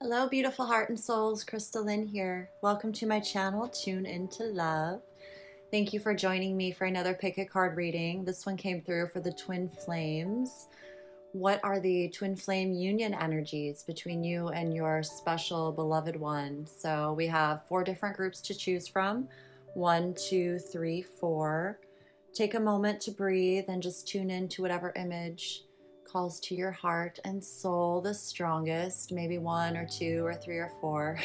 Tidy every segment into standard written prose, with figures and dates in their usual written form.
Hello, beautiful heart and souls. Crystalline here. Welcome to my channel, Tune Into Love. Thank you for joining me for another pick a card reading. This one came through for the twin flames. What are the twin flame union energies between you and your special beloved one? So we have 4 different groups to choose from. 1, 2, 3, 4. Take a moment to breathe and just tune in to whatever image calls to your heart and soul the strongest, maybe 1 or 2 or 3 or 4.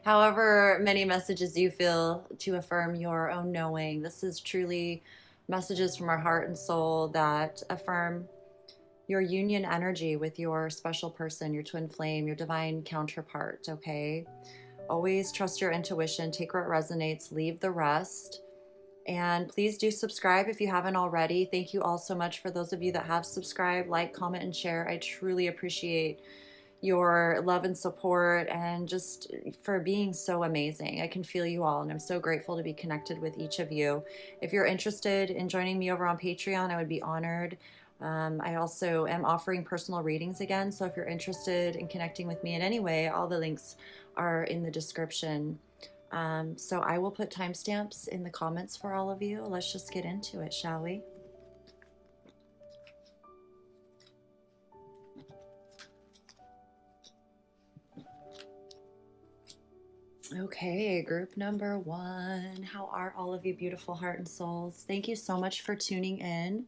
However many messages you feel to affirm your own knowing. This is truly messages from our heart and soul that affirm your union energy with your special person, your twin flame, your divine counterpart, okay? Always trust your intuition, take what resonates, leave the rest. And please do subscribe if you haven't already. Thank you all so much for those of you that have subscribed, like, comment, and share. I truly appreciate your love and support and just for being so amazing. I can feel you all, and I'm so grateful to be connected with each of you. If you're interested in joining me over on Patreon, I would be honored. I also am offering personal readings again, so if you're interested in connecting with me in any way, all the links are in the description. So I will put timestamps in the comments for all of you. Let's just get into it, shall we? Okay, group number 1. How are all of you beautiful heart and souls? Thank you so much for tuning in.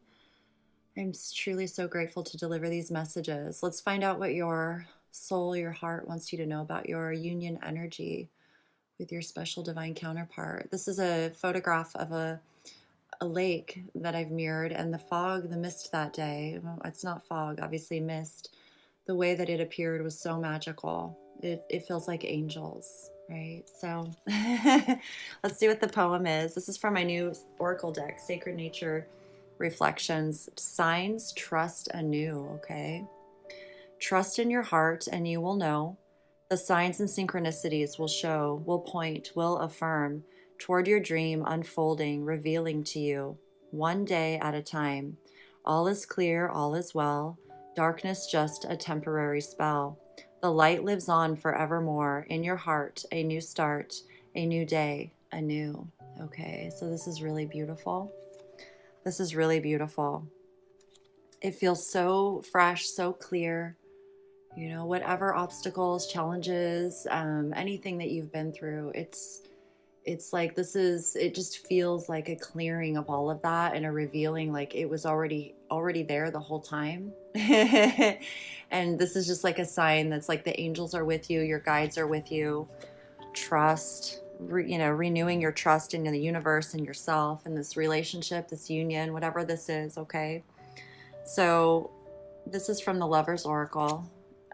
I'm truly so grateful to deliver these messages. Let's find out what your soul, your heart wants you to know about your union energy with your special divine counterpart. This is a photograph of a lake that I've mirrored, and the fog, the mist that day, well, it's not fog, obviously mist, the way that it appeared was so magical. It feels like angels, right? So let's see what the poem is. This is from my new oracle deck, Sacred Nature Reflections. Signs trust anew, okay? Trust in your heart and you will know. The signs and synchronicities will show, will point, will affirm toward your dream unfolding, revealing to you, one day at a time. All is clear, all is well. Darkness just a temporary spell. The light lives on forevermore in your heart, a new start, a new day, anew. Okay, so this is really beautiful. This is really beautiful. It feels so fresh, so clear. You know, whatever obstacles, challenges, anything that you've been through, it's like it just feels like a clearing of all of that and a revealing, like it was already there the whole time. And this is just like a sign that's like the angels are with you, your guides are with you. Trust, renewing your trust in the universe and yourself and this relationship, this union, whatever this is, okay? So this is from the Lover's Oracle.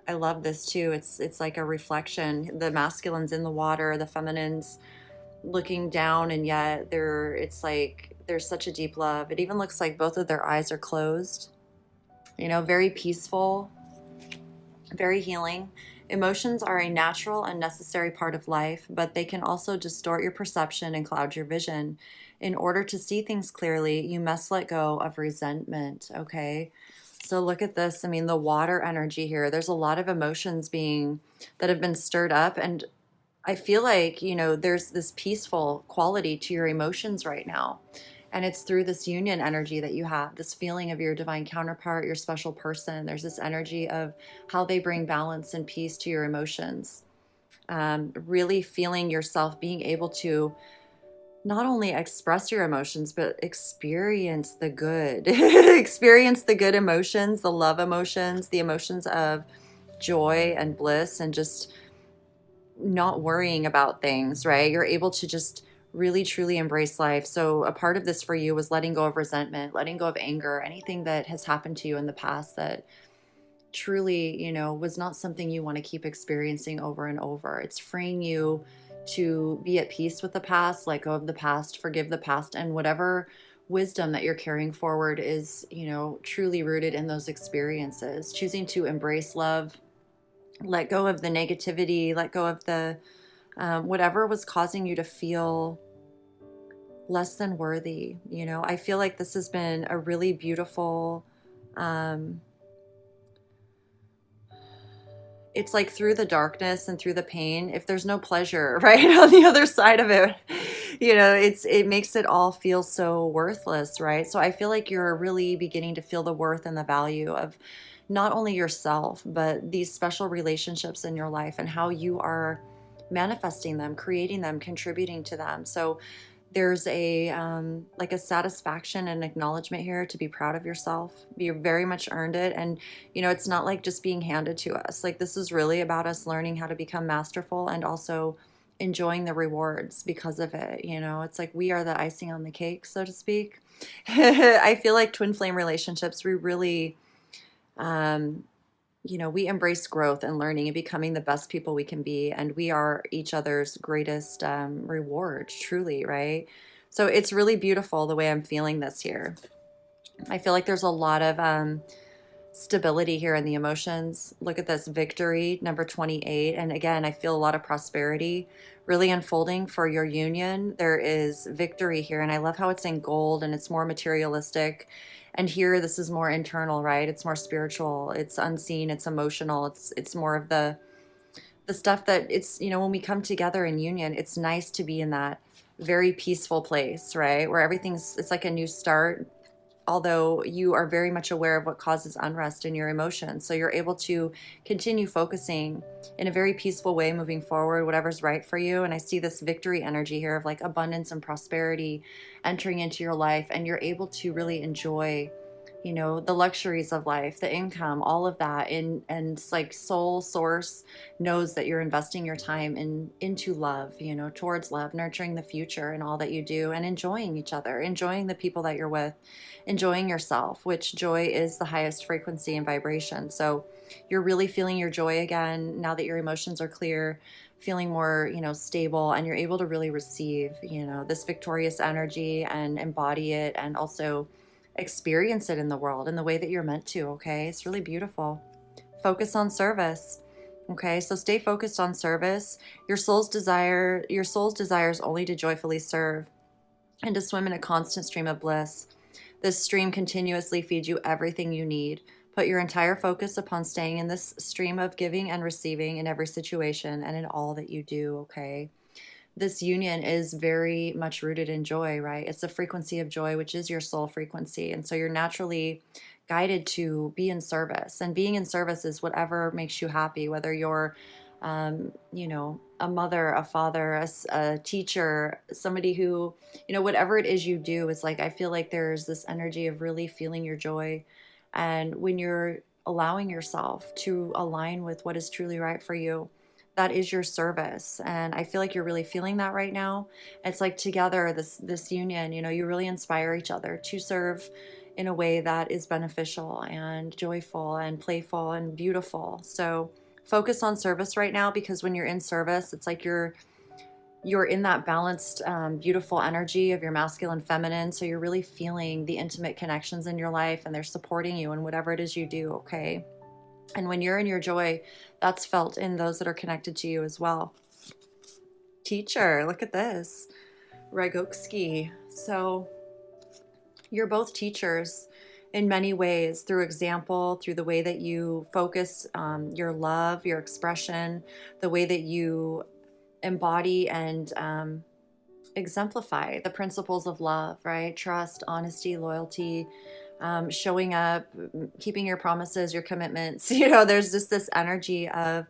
I love this too. It's like a reflection. The masculine's in the water, the feminine's looking down, and yet it's like there's such a deep love. It even looks like both of their eyes are closed. You know, very peaceful, very healing. Emotions are a natural and necessary part of life, but they can also distort your perception and cloud your vision. In order to see things clearly, you must let go of resentment, okay? So look at this. I mean, the water energy here, there's a lot of emotions that have been stirred up. And I feel like, there's this peaceful quality to your emotions right now. And it's through this union energy that you have, this feeling of your divine counterpart, your special person. There's this energy of how they bring balance and peace to your emotions. Really feeling yourself being able to not only express your emotions, but experience the good. Experience the good emotions, the love emotions, the emotions of joy and bliss, and just not worrying about things, right? You're able to just really truly embrace life. So a part of this for you was letting go of resentment, letting go of anger, anything that has happened to you in the past that truly, was not something you want to keep experiencing over and over. It's freeing you to be at peace with the past, let go of the past, forgive the past, and whatever wisdom that you're carrying forward is, truly rooted in those experiences. Choosing to embrace love, let go of the negativity, let go of the whatever was causing you to feel less than worthy. I feel like this has been a really beautiful it's like through the darkness and through the pain, if there's no pleasure, right, on the other side of it, it makes it all feel so worthless, right? So I feel like you're really beginning to feel the worth and the value of not only yourself, but these special relationships in your life and how you are manifesting them, creating them, contributing to them. So there's a like a satisfaction and acknowledgement here to be proud of yourself. You very much earned it. And it's not like just being handed to us. Like, this is really about us learning how to become masterful and also enjoying the rewards because of it. It's like we are the icing on the cake, so to speak. I feel like twin flame relationships, we really um we embrace growth and learning and becoming the best people we can be. And we are each other's greatest reward, truly, right? So it's really beautiful the way I'm feeling this here. I feel like there's a lot of stability here in the emotions. Look at this victory, number 28. And again, I feel a lot of prosperity really unfolding for your union. There is victory here. And I love how it's in gold and it's more materialistic. And here, this is more internal, right? It's more spiritual. It's unseen. It's emotional. It's more of the stuff that when we come together in union, it's nice to be in that very peaceful place, right? Where it's like a new start, although you are very much aware of what causes unrest in your emotions. So you're able to continue focusing in a very peaceful way moving forward, whatever's right for you. And I see this victory energy here of like abundance and prosperity entering into your life, and you're able to really enjoy the luxuries of life, the income, all of that. And it's like soul source knows that you're investing your time into love, towards love, nurturing the future and all that you do, and enjoying each other, enjoying the people that you're with, enjoying yourself, which joy is the highest frequency and vibration. So you're really feeling your joy again now that your emotions are clear, feeling more, stable, and you're able to really receive, this victorious energy and embody it, and also experience it in the world in the way that you're meant to. Okay, it's really beautiful. Focus on service. Okay, so stay focused on service. Your soul's desire is only to joyfully serve and to swim in a constant stream of bliss. This stream continuously feeds you everything you need. Put your entire focus upon staying in this stream of giving and receiving in every situation and in all that you do. Okay, this union is very much rooted in joy, right? It's a frequency of joy, which is your soul frequency. And so you're naturally guided to be in service. And being in service is whatever makes you happy, whether you're, a mother, a father, a teacher, somebody who, whatever it is you do, is like, I feel like there's this energy of really feeling your joy. And when you're allowing yourself to align with what is truly right for you, that is your service. And I feel like you're really feeling that right now. It's like together, this union, you really inspire each other to serve in a way that is beneficial and joyful and playful and beautiful. So focus on service right now, because when you're in service, it's like you're in that balanced, beautiful energy of your masculine, feminine. So you're really feeling the intimate connections in your life, and they're supporting you in whatever it is you do. Okay. And when you're in your joy, that's felt in those that are connected to you as well. Teacher, look at this. Ragokski. So you're both teachers in many ways, through example, through the way that you focus your love, your expression, the way that you embody and exemplify the principles of love, right? Trust, honesty, loyalty, showing up, keeping your promises, your commitments. There's just this energy of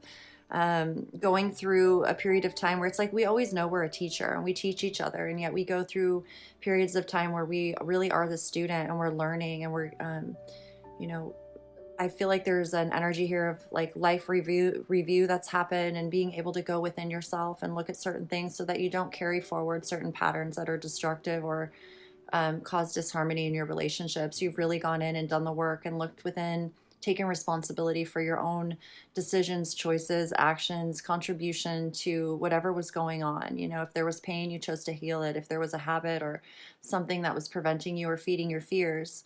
going through a period of time where it's like we always know we're a teacher and we teach each other, and yet we go through periods of time where we really are the student and we're learning, and we're, I feel like there's an energy here of like life review that's happened, and being able to go within yourself and look at certain things so that you don't carry forward certain patterns that are destructive or cause disharmony in your relationships. You've really gone in and done the work and looked within, taken responsibility for your own decisions, choices, actions, contribution to whatever was going on. If there was pain, you chose to heal it. If there was a habit or something that was preventing you or feeding your fears,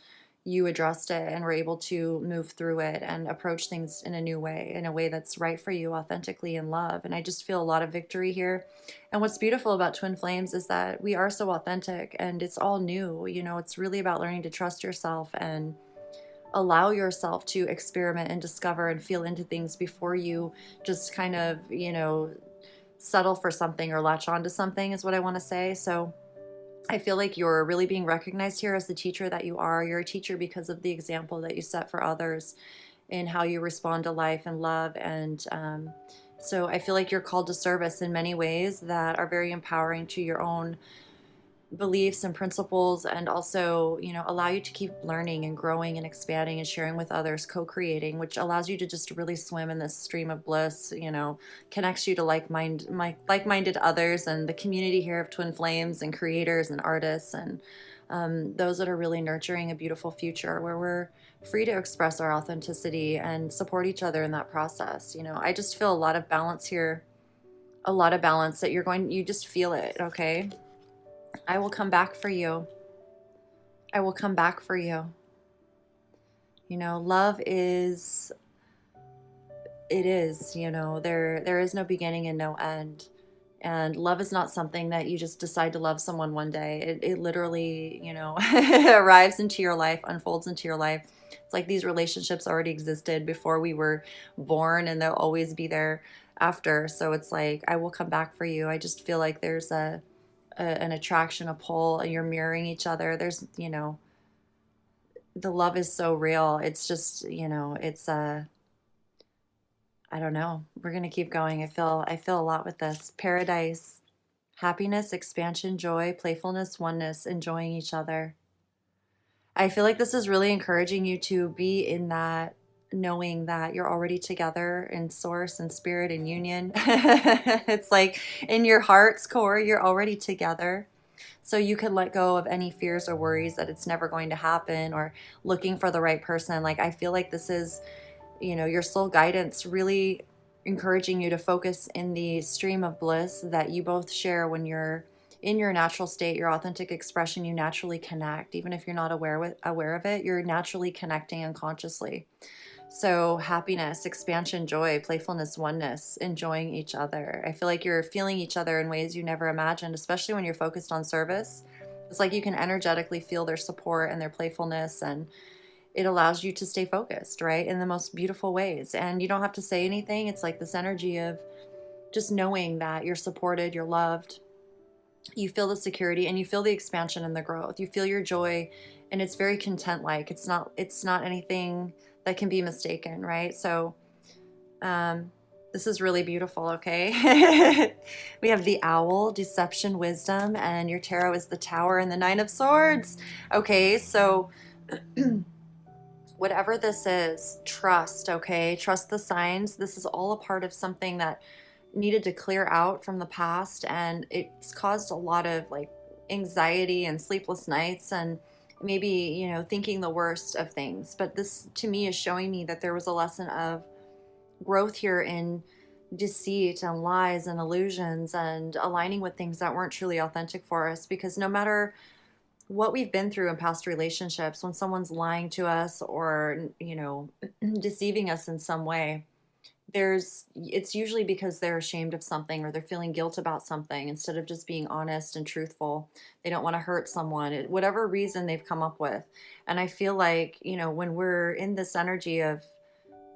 you addressed it and were able to move through it and approach things in a new way, in a way that's right for you, authentically, in love. And I just feel a lot of victory here. And what's beautiful about twin flames is that we are so authentic, and it's all new. It's really about learning to trust yourself and allow yourself to experiment and discover and feel into things before you just kind of, settle for something or latch onto something, is what I want to say. So I feel like you're really being recognized here as the teacher that you are. You're a teacher because of the example that you set for others in how you respond to life and love. And so I feel like you're called to service in many ways that are very empowering to your own beliefs and principles, and also, allow you to keep learning and growing and expanding and sharing with others, co-creating, which allows you to just really swim in this stream of bliss, connects you to like-minded others and the community here of twin flames and creators and artists, and those that are really nurturing a beautiful future where we're free to express our authenticity and support each other in that process. I just feel a lot of balance here, a lot of balance that you just feel it. Okay, I will come back for you. I will come back for you. Love is, there is no beginning and no end. And love is not something that you just decide to love someone one day. It literally, arrives into your life, unfolds into your life. It's like these relationships already existed before we were born, and they'll always be there after. So it's like, I will come back for you. I just feel like there's an attraction, a pull, and you're mirroring each other. There's, the love is so real. It's just, it's I don't know. We're going to keep going. I feel a lot with this. Paradise, happiness, expansion, joy, playfulness, oneness, enjoying each other. I feel like this is really encouraging you to be in that, knowing that you're already together in source and spirit and union. It's like in your heart's core, you're already together. So you can let go of any fears or worries that it's never going to happen, or looking for the right person. Like, I feel like this is, your soul guidance really encouraging you to focus in the stream of bliss that you both share when you're in your natural state, your authentic expression. You naturally connect, even if you're not aware of it. You're naturally connecting unconsciously. So happiness, expansion, joy, playfulness, oneness, enjoying each other. I feel like you're feeling each other in ways you never imagined, especially when you're focused on service. It's like you can energetically feel their support and their playfulness, and it allows you to stay focused, right, in the most beautiful ways. And you don't have to say anything. It's like this energy of just knowing that you're supported, you're loved. You feel the security, and you feel the expansion and the growth. You feel your joy, and it's very content like. It's not anything that can be mistaken, right? So this is really beautiful. Okay. We have the owl, deception, wisdom, and your tarot is the Tower and the Nine of Swords. Okay, so whatever this is, trust. Okay, trust the signs. This is all a part of something that needed to clear out from the past, and it's caused a lot of like anxiety and sleepless nights, and maybe, thinking the worst of things. But this to me is showing me that there was a lesson of growth here in deceit and lies and illusions, and aligning with things that weren't truly authentic for us. Because no matter what we've been through in past relationships, when someone's lying to us or, deceiving us in some way, it's usually because they're ashamed of something, or they're feeling guilt about something, instead of just being honest and truthful. They don't want to hurt someone, whatever reason they've come up with. And I feel like, when we're in this energy of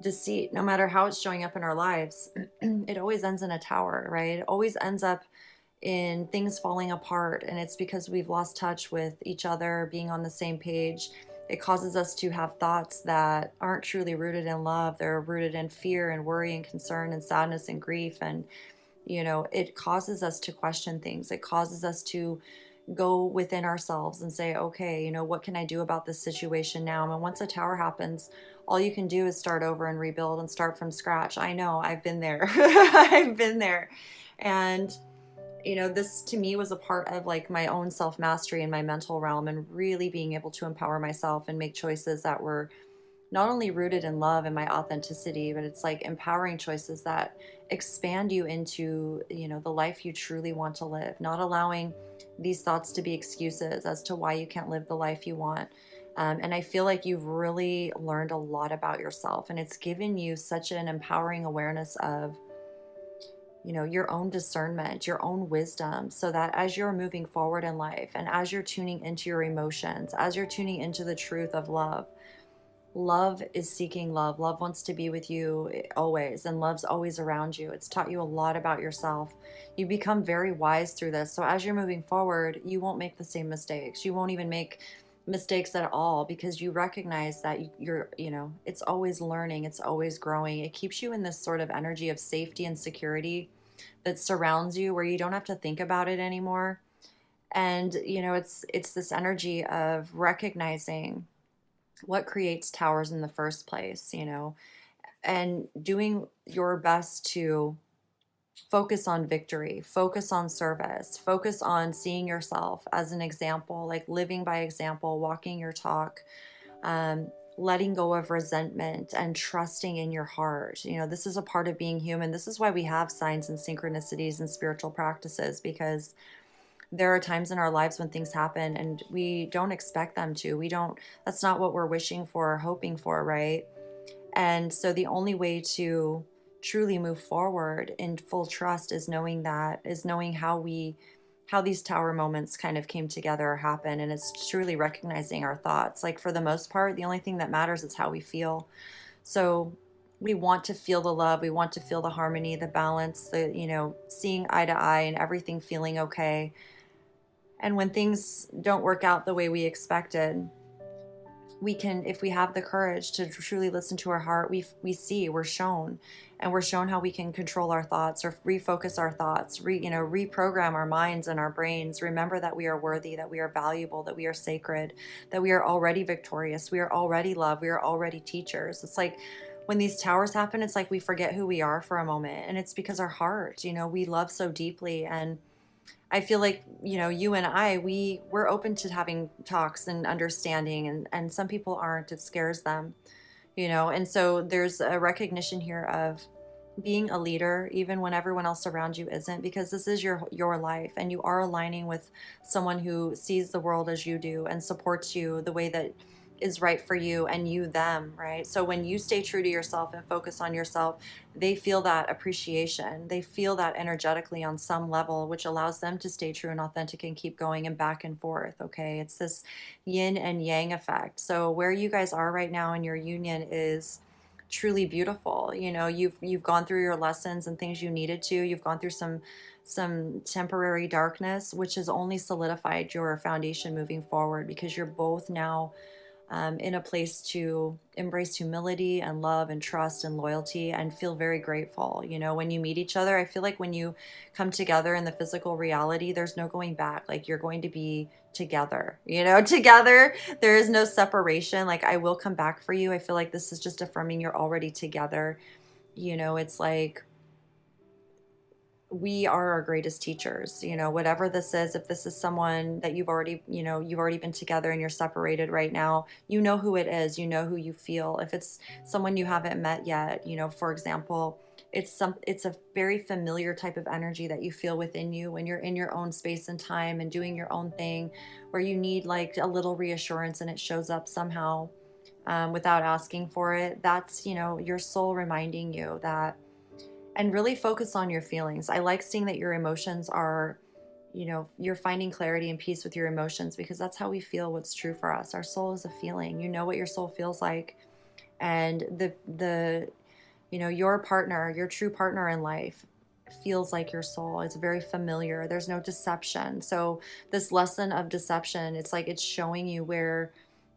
deceit, no matter how it's showing up in our lives, it always ends in a tower, right? It always ends up in things falling apart. And it's because we've lost touch with each other, being on the same page. It causes us to have thoughts that aren't truly rooted in love. They're rooted in fear and worry and concern and sadness and grief. And, it causes us to question things. It causes us to go within ourselves and say, okay, what can I do about this situation now? And once a tower happens, all you can do is start over and rebuild and start from scratch. I know, I've been there. I've been there. And this to me was a part of like my own self-mastery in my mental realm, and really being able to empower myself and make choices that were not only rooted in love and my authenticity, but it's like empowering choices that expand you into, the life you truly want to live, not allowing these thoughts to be excuses as to why you can't live the life you want. And I feel like you've really learned a lot about yourself, and it's given you such an empowering awareness of, your own discernment, your own wisdom, so that as you're moving forward in life, and as you're tuning into your emotions, as you're tuning into the truth of love, Love is seeking love. Love wants to be with you always, and love's always around you. It's taught you a lot about yourself. You become very wise through this. So as you're moving forward, you won't make the same mistakes. You won't even make mistakes at all because you recognize that you're, it's always learning, it's always growing. It keeps you in this sort of energy of safety and security that surrounds you where you don't have to think about it anymore. And, it's this energy of recognizing what creates towers in the first place, and doing your best to focus on victory, focus on service, focus on seeing yourself as an example, like living by example, walking your talk, letting go of resentment and trusting in your heart. This is a part of being human. This is why we have signs and synchronicities and spiritual practices, because there are times in our lives when things happen and we don't expect them to. That's not what we're wishing for or hoping for, right? And so the only way to truly move forward in full trust is knowing how these tower moments kind of came together or happen. And it's truly recognizing our thoughts. Like, for the most part, the only thing that matters is how we feel. So we want to feel the love, we want to feel the harmony, the balance, seeing eye to eye and everything feeling okay. And when things don't work out the way we expected, we can, if we have the courage to truly listen to our heart, we're shown, and we're shown how we can control our thoughts or refocus our thoughts, reprogram our minds and our brains. Remember that we are worthy, that we are valuable, that we are sacred, that we are already victorious, we are already loved, we are already teachers. It's like when these towers happen, it's like we forget who we are for a moment, and it's because our heart, we love so deeply. And I feel like, you and I, we're open to having talks and understanding, and some people aren't. It scares them, and so there's a recognition here of being a leader even when everyone else around you isn't, because this is your life, and you are aligning with someone who sees the world as you do and supports you the way that is right for you, and you them, right? So when you stay true to yourself and focus on yourself, they feel that appreciation, they feel that energetically on some level, which allows them to stay true and authentic and keep going and back and forth. Okay, it's this yin and yang effect. So where you guys are right now in your union is truly beautiful. You've gone through your lessons and things you needed to. You've gone through some temporary darkness, which has only solidified your foundation moving forward, because you're both now in a place to embrace humility and love and trust and loyalty and feel very grateful. When you meet each other, I feel like when you come together in the physical reality, there's no going back. Like, you're going to be together, together. There is no separation. Like, I will come back for you. I feel like this is just affirming you're already together. It's like, we are our greatest teachers. Whatever this is, if this is someone that you've already been together and you're separated right now, who it is, who you feel. If it's someone you haven't met yet, for example, it's a very familiar type of energy that you feel within you when you're in your own space and time and doing your own thing, where you need like a little reassurance and it shows up somehow, without asking for it. That's, your soul reminding you that. And really focus on your feelings. I like seeing that your emotions are, you're finding clarity and peace with your emotions, because that's how we feel what's true for us. Our soul is a feeling. You know what your soul feels like. And your partner, your true partner in life, feels like your soul. It's very familiar. There's no deception. So this lesson of deception, it's like it's showing you where,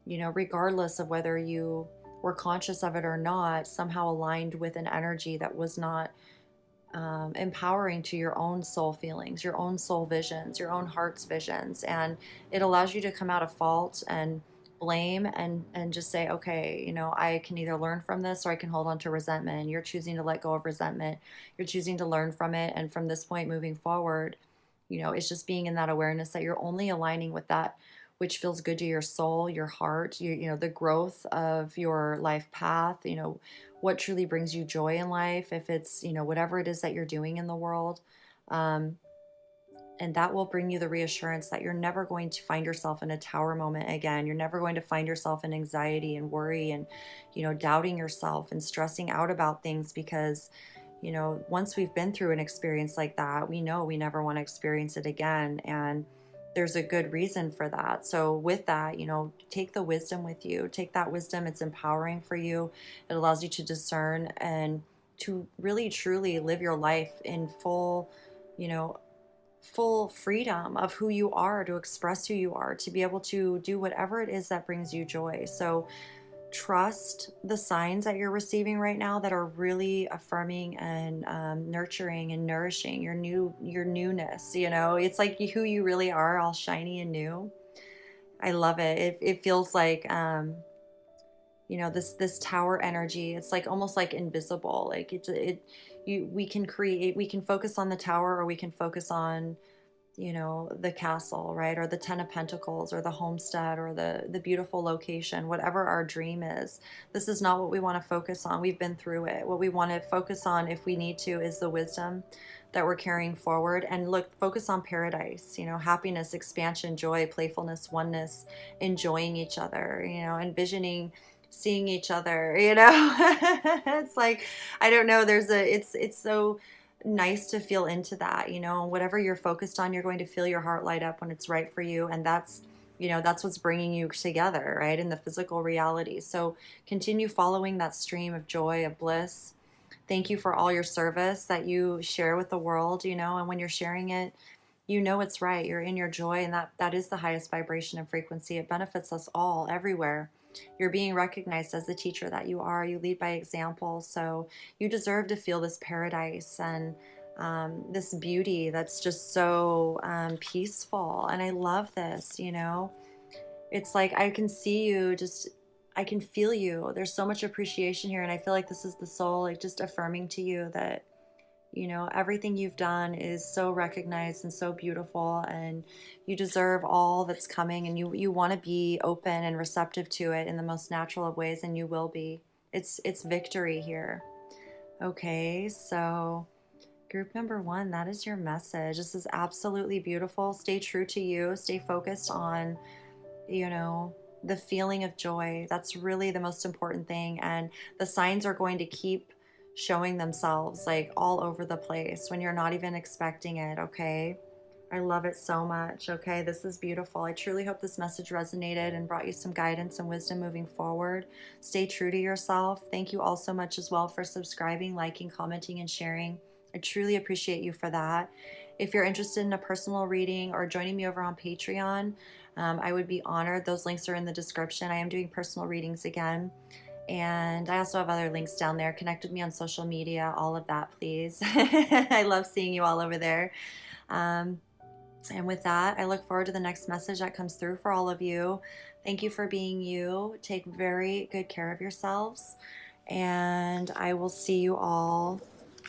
regardless of whether you were conscious of it or not, somehow aligned with an energy that was not empowering to your own soul feelings, your own soul visions, your own heart's visions. And it allows you to come out of fault and blame and just say, okay, I can either learn from this or I can hold on to resentment. And you're choosing to let go of resentment. You're choosing to learn from it. And from this point moving forward, it's just being in that awareness that you're only aligning with that which feels good to your soul, your heart, the growth of your life path, what truly brings you joy in life, if it's, whatever it is that you're doing in the world. And that will bring you the reassurance that you're never going to find yourself in a tower moment again. You're never going to find yourself in anxiety and worry and, doubting yourself and stressing out about things, because, once we've been through an experience like that, we know we never want to experience it again. And there's a good reason for that. So with that, take the wisdom with you. Take that wisdom. It's empowering for you. It allows you to discern and to really truly live your life in you know, full freedom of who you are, to express who you are, to be able to do whatever it is that brings you joy. So trust the signs that you're receiving right now that are really affirming and nurturing and nourishing your newness. It's like who you really are, all shiny and new. I love it. It feels like this tower energy. It's like almost like invisible. Like we can focus on the tower, or we can focus on the castle, right? Or the 10 of Pentacles, or the homestead, or the beautiful location, whatever our dream is. This is not what we want to focus on. We've been through it. What we want to focus on, if we need to, is the wisdom that we're carrying forward. And look, focus on paradise, happiness, expansion, joy, playfulness, oneness, enjoying each other, envisioning seeing each other, it's like, I don't know, it's so nice to feel into that. Whatever you're focused on, you're going to feel your heart light up when it's right for you. And that's what's bringing you together, right, in the physical reality. So continue following that stream of joy, of bliss. Thank you for all your service that you share with the world, and when you're sharing it, it's right. You're in your joy, and that is the highest vibration and frequency. It benefits us all, everywhere. You're being recognized as the teacher that you are. You lead by example. So you deserve to feel this paradise and this beauty that's just so peaceful. And I love this, It's like I can see you, I can feel you. There's so much appreciation here. And I feel like this is the soul, like, just affirming to you that everything you've done is so recognized and so beautiful, and you deserve all that's coming, and you want to be open and receptive to it in the most natural of ways, and you will be. It's victory here. Okay, so group number 1, that is your message. This is absolutely beautiful. Stay true to you. Stay focused on, the feeling of joy. That's really the most important thing, and the signs are going to keep showing themselves like all over the place when you're not even expecting it. Okay, I love it so much. Okay, this is beautiful. I truly hope this message resonated and brought you some guidance and wisdom moving forward. Stay true to yourself. Thank you all so much as well for subscribing, liking, commenting, and sharing. I truly appreciate you for that. If you're interested in a personal reading or joining me over on Patreon, I would be honored. Those links are in the description. I am doing personal readings again. And I also have other links down there. Connect with me on social media, all of that, please. I love seeing you all over there. And with that, I look forward to the next message that comes through for all of you. Thank you for being you. Take very good care of yourselves. And I will see you all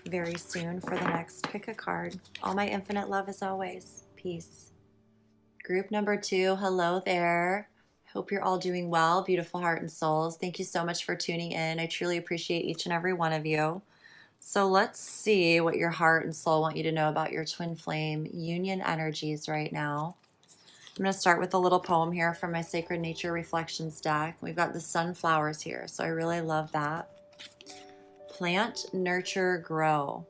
very soon for the next pick a card. All my infinite love as always. Peace. Group number 2, hello there. Hope you're all doing well, beautiful heart and souls. Thank you so much for tuning in. I truly appreciate each and every one of you. So let's see what your heart and soul want you to know about your twin flame union energies right now. I'm going to start with a little poem here from my Sacred Nature Reflections deck. We've got the sunflowers here, so I really love that. Plant, nurture, grow.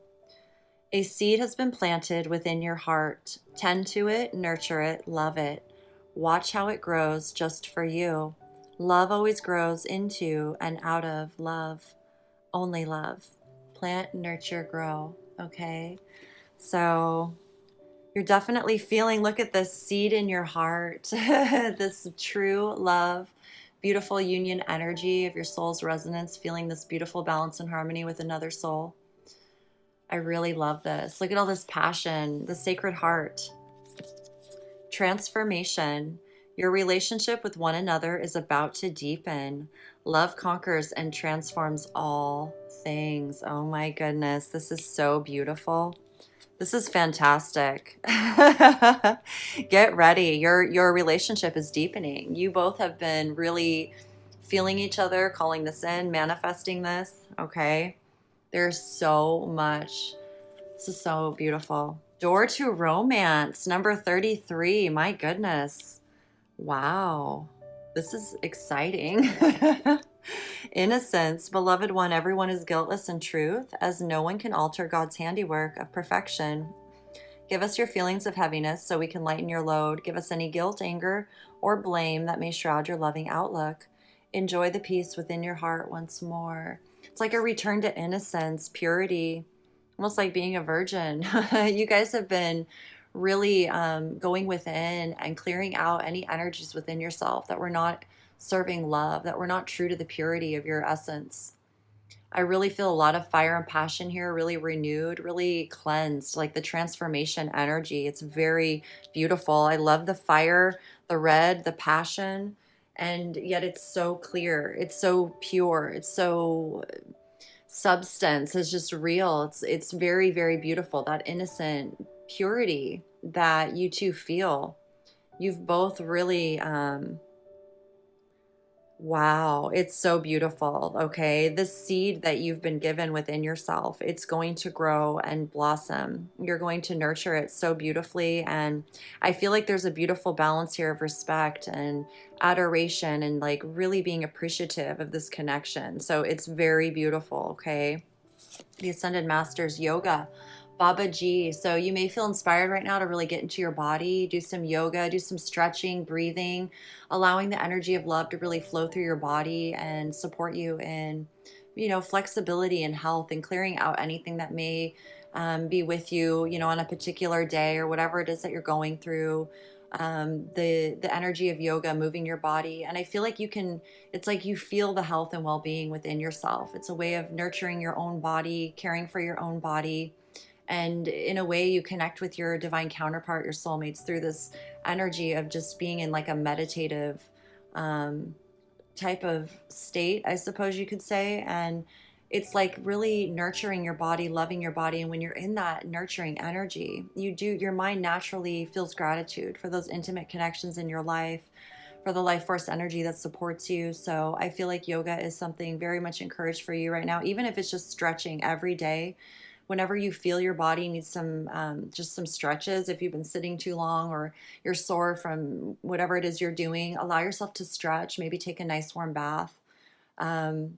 A seed has been planted within your heart. Tend to it, nurture it, love it. Watch how it grows just for you. Love always grows into and out of love. Only love. Plant, nurture, grow. Okay? So you're definitely feeling, look at this seed in your heart. This true love, beautiful union energy of your soul's resonance, feeling this beautiful balance and harmony with another soul. I really love this. Look at all this passion, the sacred heart. Transformation. Your relationship with one another is about to deepen. Love conquers and transforms all things. Oh my goodness, this is so beautiful. This is fantastic. Get ready. Your relationship is deepening. You both have been really feeling each other, calling this in, manifesting this, okay? There's so much. This is so beautiful. Door to romance, number 33. My goodness. Wow. This is exciting. Innocence, beloved one, everyone is guiltless in truth, as no one can alter God's handiwork of perfection. Give us your feelings of heaviness so we can lighten your load. Give us any guilt, anger, or blame that may shroud your loving outlook. Enjoy the peace within your heart once more. It's like a return to innocence, purity, almost like being a virgin. You guys have been really going within and clearing out any energies within yourself that were not serving love, that were not true to the purity of your essence. I really feel a lot of fire and passion here, really renewed, really cleansed, like the transformation energy. It's very beautiful. I love the fire, the red, the passion, and yet it's so clear. It's so pure. It's so substance is just real. It's very, very beautiful. That innocent purity that you two feel. You've both really wow, it's so beautiful. Okay. The seed that you've been given within yourself, it's going to grow and blossom. You're going to nurture it so beautifully. And I feel like there's a beautiful balance here of respect and adoration and like really being appreciative of this connection. So it's very beautiful. Okay. The Ascended Masters Yoga. Baba Ji. So you may feel inspired right now to really get into your body, do some yoga, do some stretching, breathing, allowing the energy of love to really flow through your body and support you in, flexibility and health and clearing out anything that may be with you, on a particular day or whatever it is that you're going through. The energy of yoga, moving your body, and I feel like it's like you feel the health and well-being within yourself. It's a way of nurturing your own body, caring for your own body, and in a way you connect with your divine counterpart, your soulmates, through this energy of just being in like a meditative um, type of state, I suppose you could say. And it's like really nurturing your body, loving your body. And when you're in that nurturing energy, your mind naturally feels gratitude for those intimate connections in your life, for the life force energy that supports you. So I feel like yoga is something very much encouraged for you right now, even if it's just stretching every day. Whenever you feel your body needs some, just some stretches, if you've been sitting too long or you're sore from whatever it is you're doing, allow yourself to stretch, maybe take a nice warm bath. Um,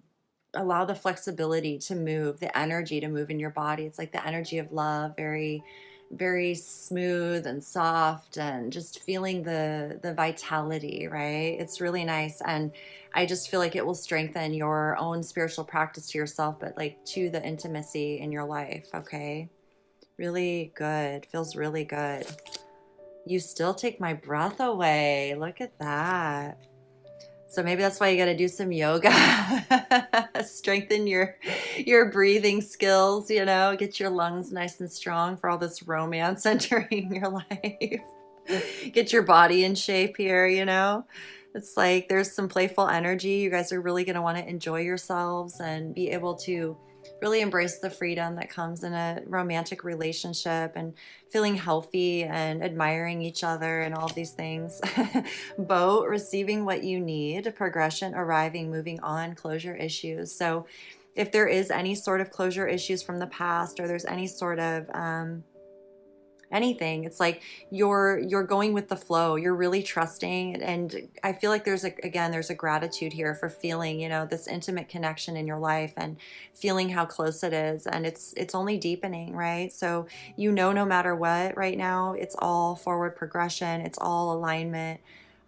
Allow the flexibility to move, the energy to move in your body. It's like the energy of love, very, very smooth and soft, and just feeling the vitality, right? It's really nice. And I just feel like it will strengthen your own spiritual practice to yourself, but like to the intimacy in your life. Okay. Really good. Feels really good. You still take my breath away. Look at that. So maybe that's why you got to do some yoga. Strengthen your breathing skills, get your lungs nice and strong for all this romance entering your life. Get your body in shape here. It's like there's some playful energy. You guys are really going to want to enjoy yourselves and be able to really embrace the freedom that comes in a romantic relationship and feeling healthy and admiring each other and all these things. Boat, receiving what you need, progression, arriving, moving on, closure issues. So if there is any sort of closure issues from the past, or there's any sort of anything, it's like you're going with the flow, you're really trusting. And I feel like there's a gratitude here for feeling this intimate connection in your life and feeling how close it is, and it's only deepening, right? So no matter what, right now it's all forward progression, it's all alignment.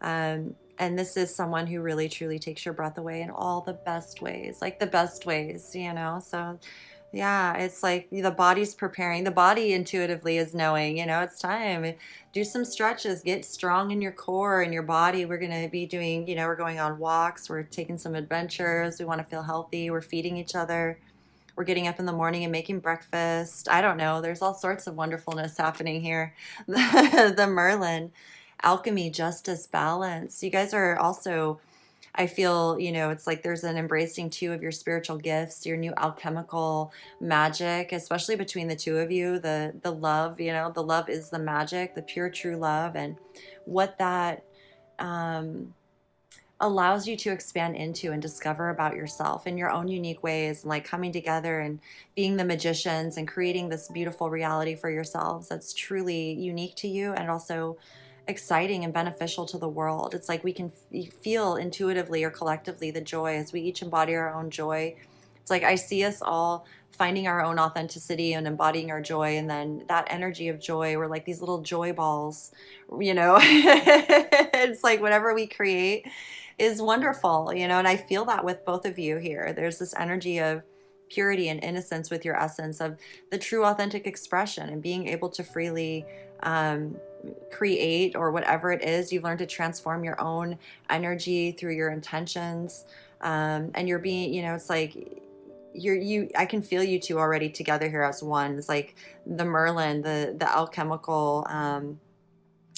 And this is someone who really truly takes your breath away in all the best ways, like the best ways. So yeah, it's like the body's preparing. The body intuitively is knowing, it's time. Do some stretches, get strong in your core and your body. We're going to be doing, we're going on walks, we're taking some adventures. We want to feel healthy. We're feeding each other. We're getting up in the morning and making breakfast. I don't know. There's all sorts of wonderfulness happening here. The Merlin, alchemy, justice, balance. You guys are also, I feel, it's like there's an embracing too of your spiritual gifts, your new alchemical magic, especially between the two of you. The love, the love is the magic, the pure true love, and what that allows you to expand into and discover about yourself in your own unique ways, and like coming together and being the magicians and creating this beautiful reality for yourselves that's truly unique to you and also exciting and beneficial to the world. It's like we can feel intuitively or collectively the joy as we each embody our own joy It's like I see us all finding our own authenticity and embodying our joy, and then that energy of joy, we're like these little joy balls, you know. It's like whatever we create is wonderful, you know, and I feel that with both of you here. There's this energy of purity and innocence with your essence of the true authentic expression and being able to freely um, create, or whatever it is you've learned to transform your own energy through your intentions. And you're being, you know, it's like I can feel you two already together here as one. It's like the Merlin, the alchemical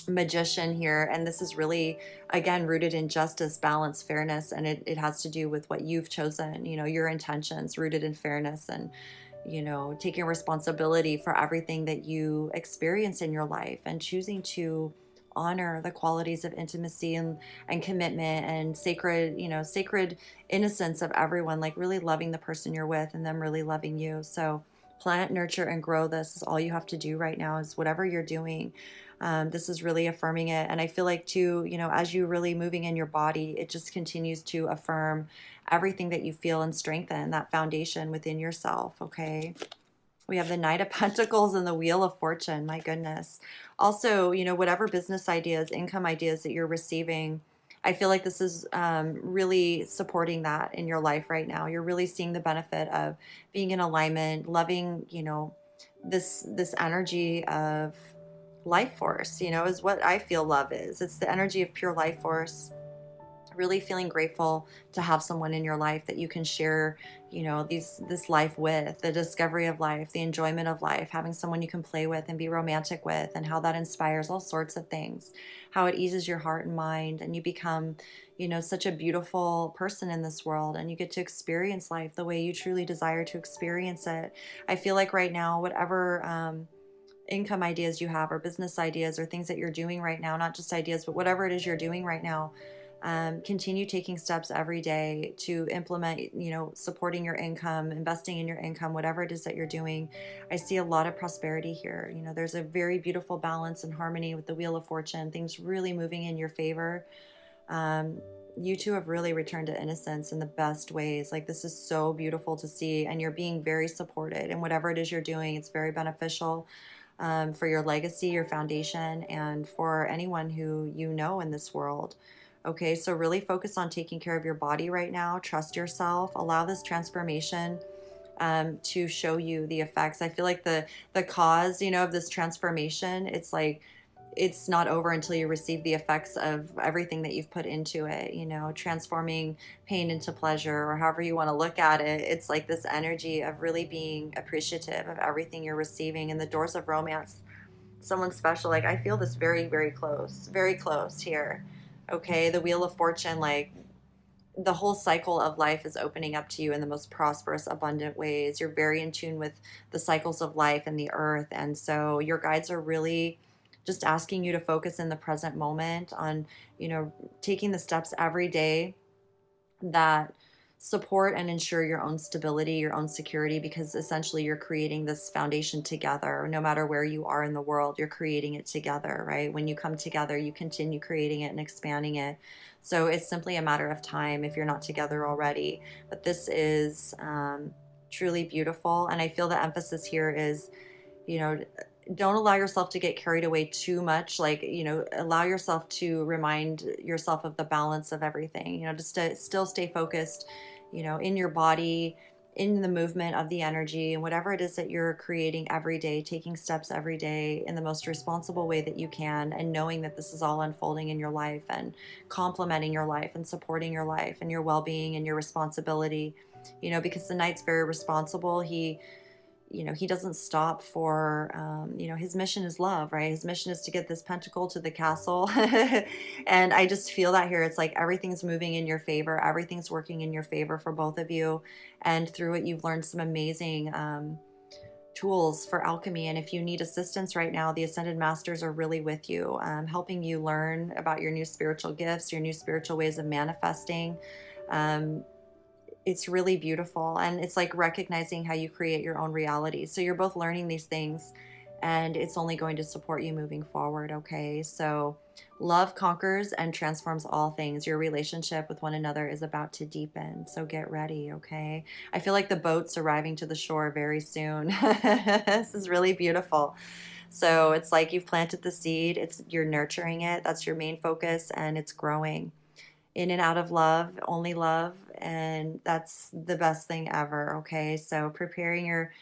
magician here, and this is really, again, rooted in justice, balance, fairness, and it has to do with what you've chosen, you know, your intentions rooted in fairness, and you know, taking responsibility for everything that you experience in your life, and choosing to honor the qualities of intimacy and commitment and sacred, you know, sacred innocence of everyone, like really loving the person you're with and them really loving you. So plant, nurture, and grow. This is all you have to do right now, is whatever you're doing. This is really affirming it. And I feel like too, you know, as you really moving in your body, it just continues to affirm everything that you feel and strengthen that foundation within yourself. Okay. We have the Knight of Pentacles and the Wheel of Fortune. My goodness. Also, you know, whatever business ideas, income ideas that you're receiving, I feel like this is really supporting that in your life right now. You're really seeing the benefit of being in alignment, loving, you know, this energy of life force, you know, is what I feel love is. It's the energy of pure life force, really feeling grateful to have someone in your life that you can share, you know, this life with, the discovery of life, the enjoyment of life, having someone you can play with and be romantic with, and how that inspires all sorts of things, how it eases your heart and mind, and you become, you know, such a beautiful person in this world, and you get to experience life the way you truly desire to experience it. I feel like right now, whatever income ideas you have, or business ideas, or things that you're doing right now, not just ideas, but whatever it is you're doing right now, continue taking steps every day to implement, you know, supporting your income, investing in your income, whatever it is that you're doing. I see a lot of prosperity here. You know, there's a very beautiful balance and harmony with the Wheel of Fortune, things really moving in your favor. Um, you two have really returned to innocence in the best ways. Like, this is so beautiful to see, and you're being very supported. And whatever it is you're doing, it's very beneficial for your legacy, your foundation, and for anyone who you know in this world. Okay, so really focus on taking care of your body right now. Trust yourself. Allow this transformation to show you the effects. I feel like the cause, you know, of this transformation, it's like it's not over until you receive the effects of everything that you've put into it, you know, transforming pain into pleasure, or however you want to look at it. It's like this energy of really being appreciative of everything you're receiving, and the doors of romance, someone special. Like, I feel this very close here. Okay, the Wheel of Fortune, like the whole cycle of life is opening up to you in the most prosperous, abundant ways. You're very in tune with the cycles of life and the earth. And so your guides are really just asking you to focus in the present moment on, you know, taking the steps every day that support and ensure your own stability, your own security, because essentially you're creating this foundation together. No matter where you are in the world, you're creating it together, right? When you come together, you continue creating it and expanding it. So it's simply a matter of time if you're not together already. But this is truly beautiful. And I feel the emphasis here is, you know, don't allow yourself to get carried away too much. Like, you know, allow yourself to remind yourself of the balance of everything, you know, just to still stay focused, you know, in your body, in the movement of the energy, and whatever it is that you're creating every day, taking steps every day in the most responsible way that you can, and knowing that this is all unfolding in your life and complementing your life and supporting your life and your well-being and your responsibility, you know, because the Knight's very responsible. He, you know, he doesn't stop for, you know, his mission is love, right? His mission is to get this pentacle to the castle. And I just feel that here. It's like everything's moving in your favor. Everything's working in your favor for both of you. And through it, you've learned some amazing tools for alchemy. And if you need assistance right now, the Ascended Masters are really with you, helping you learn about your new spiritual gifts, your new spiritual ways of manifesting. It's really beautiful, and it's like recognizing how you create your own reality. So you're both learning these things, and it's only going to support you moving forward, okay? So love conquers and transforms all things. Your relationship with one another is about to deepen, so get ready, okay? I feel like the boat's arriving to the shore very soon. This is really beautiful. So it's like you've planted the seed, you're nurturing it. That's your main focus, and it's growing in and out of love, only love, and that's the best thing ever, okay? So preparing your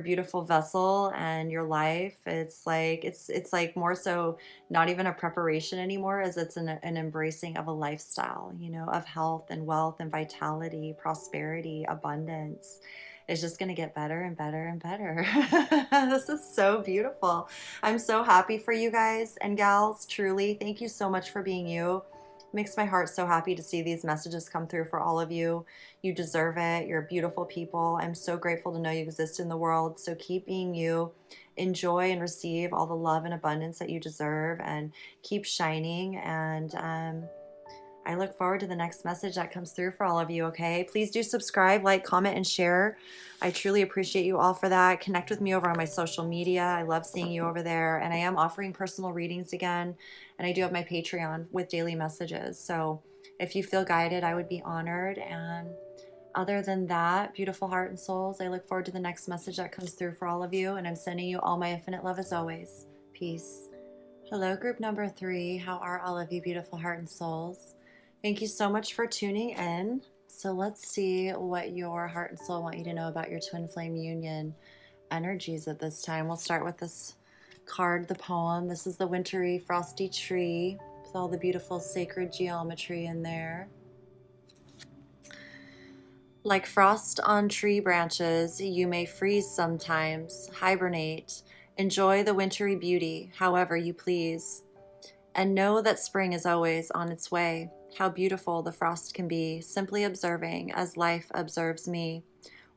beautiful vessel and your life, it's like more so not even a preparation anymore, as it's an embracing of a lifestyle, of health and wealth and vitality, prosperity, abundance. It's just going to get better and better and better. This is so beautiful. I'm so happy for you guys and gals, truly. Thank you so much for being you. Makes my heart so happy to see these messages come through for all of you. You deserve it. You're beautiful people. I'm so grateful to know you exist in the world. So keep being you. Enjoy and receive all the love and abundance that you deserve, and keep shining. And I look forward to the next message that comes through for all of you, okay? Please do subscribe, like, comment, and share. I truly appreciate you all for that. Connect with me over on my social media. I love seeing you over there. And I am offering personal readings again. And I do have my Patreon with daily messages. So if you feel guided, I would be honored. And other than that, beautiful heart and souls, I look forward to the next message that comes through for all of you. And I'm sending you all my infinite love as always. Peace. Hello, group number 3. How are all of you beautiful heart and souls? Thank you so much for tuning in. So let's see what your heart and soul want you to know about your twin flame union energies at this time. We'll start with this card, the poem. This is the wintry frosty tree with all the beautiful sacred geometry in there. Like frost on tree branches, you may freeze sometimes, hibernate, enjoy the wintry beauty however you please, and know that spring is always on its way. How beautiful the frost can be, simply observing as life observes me.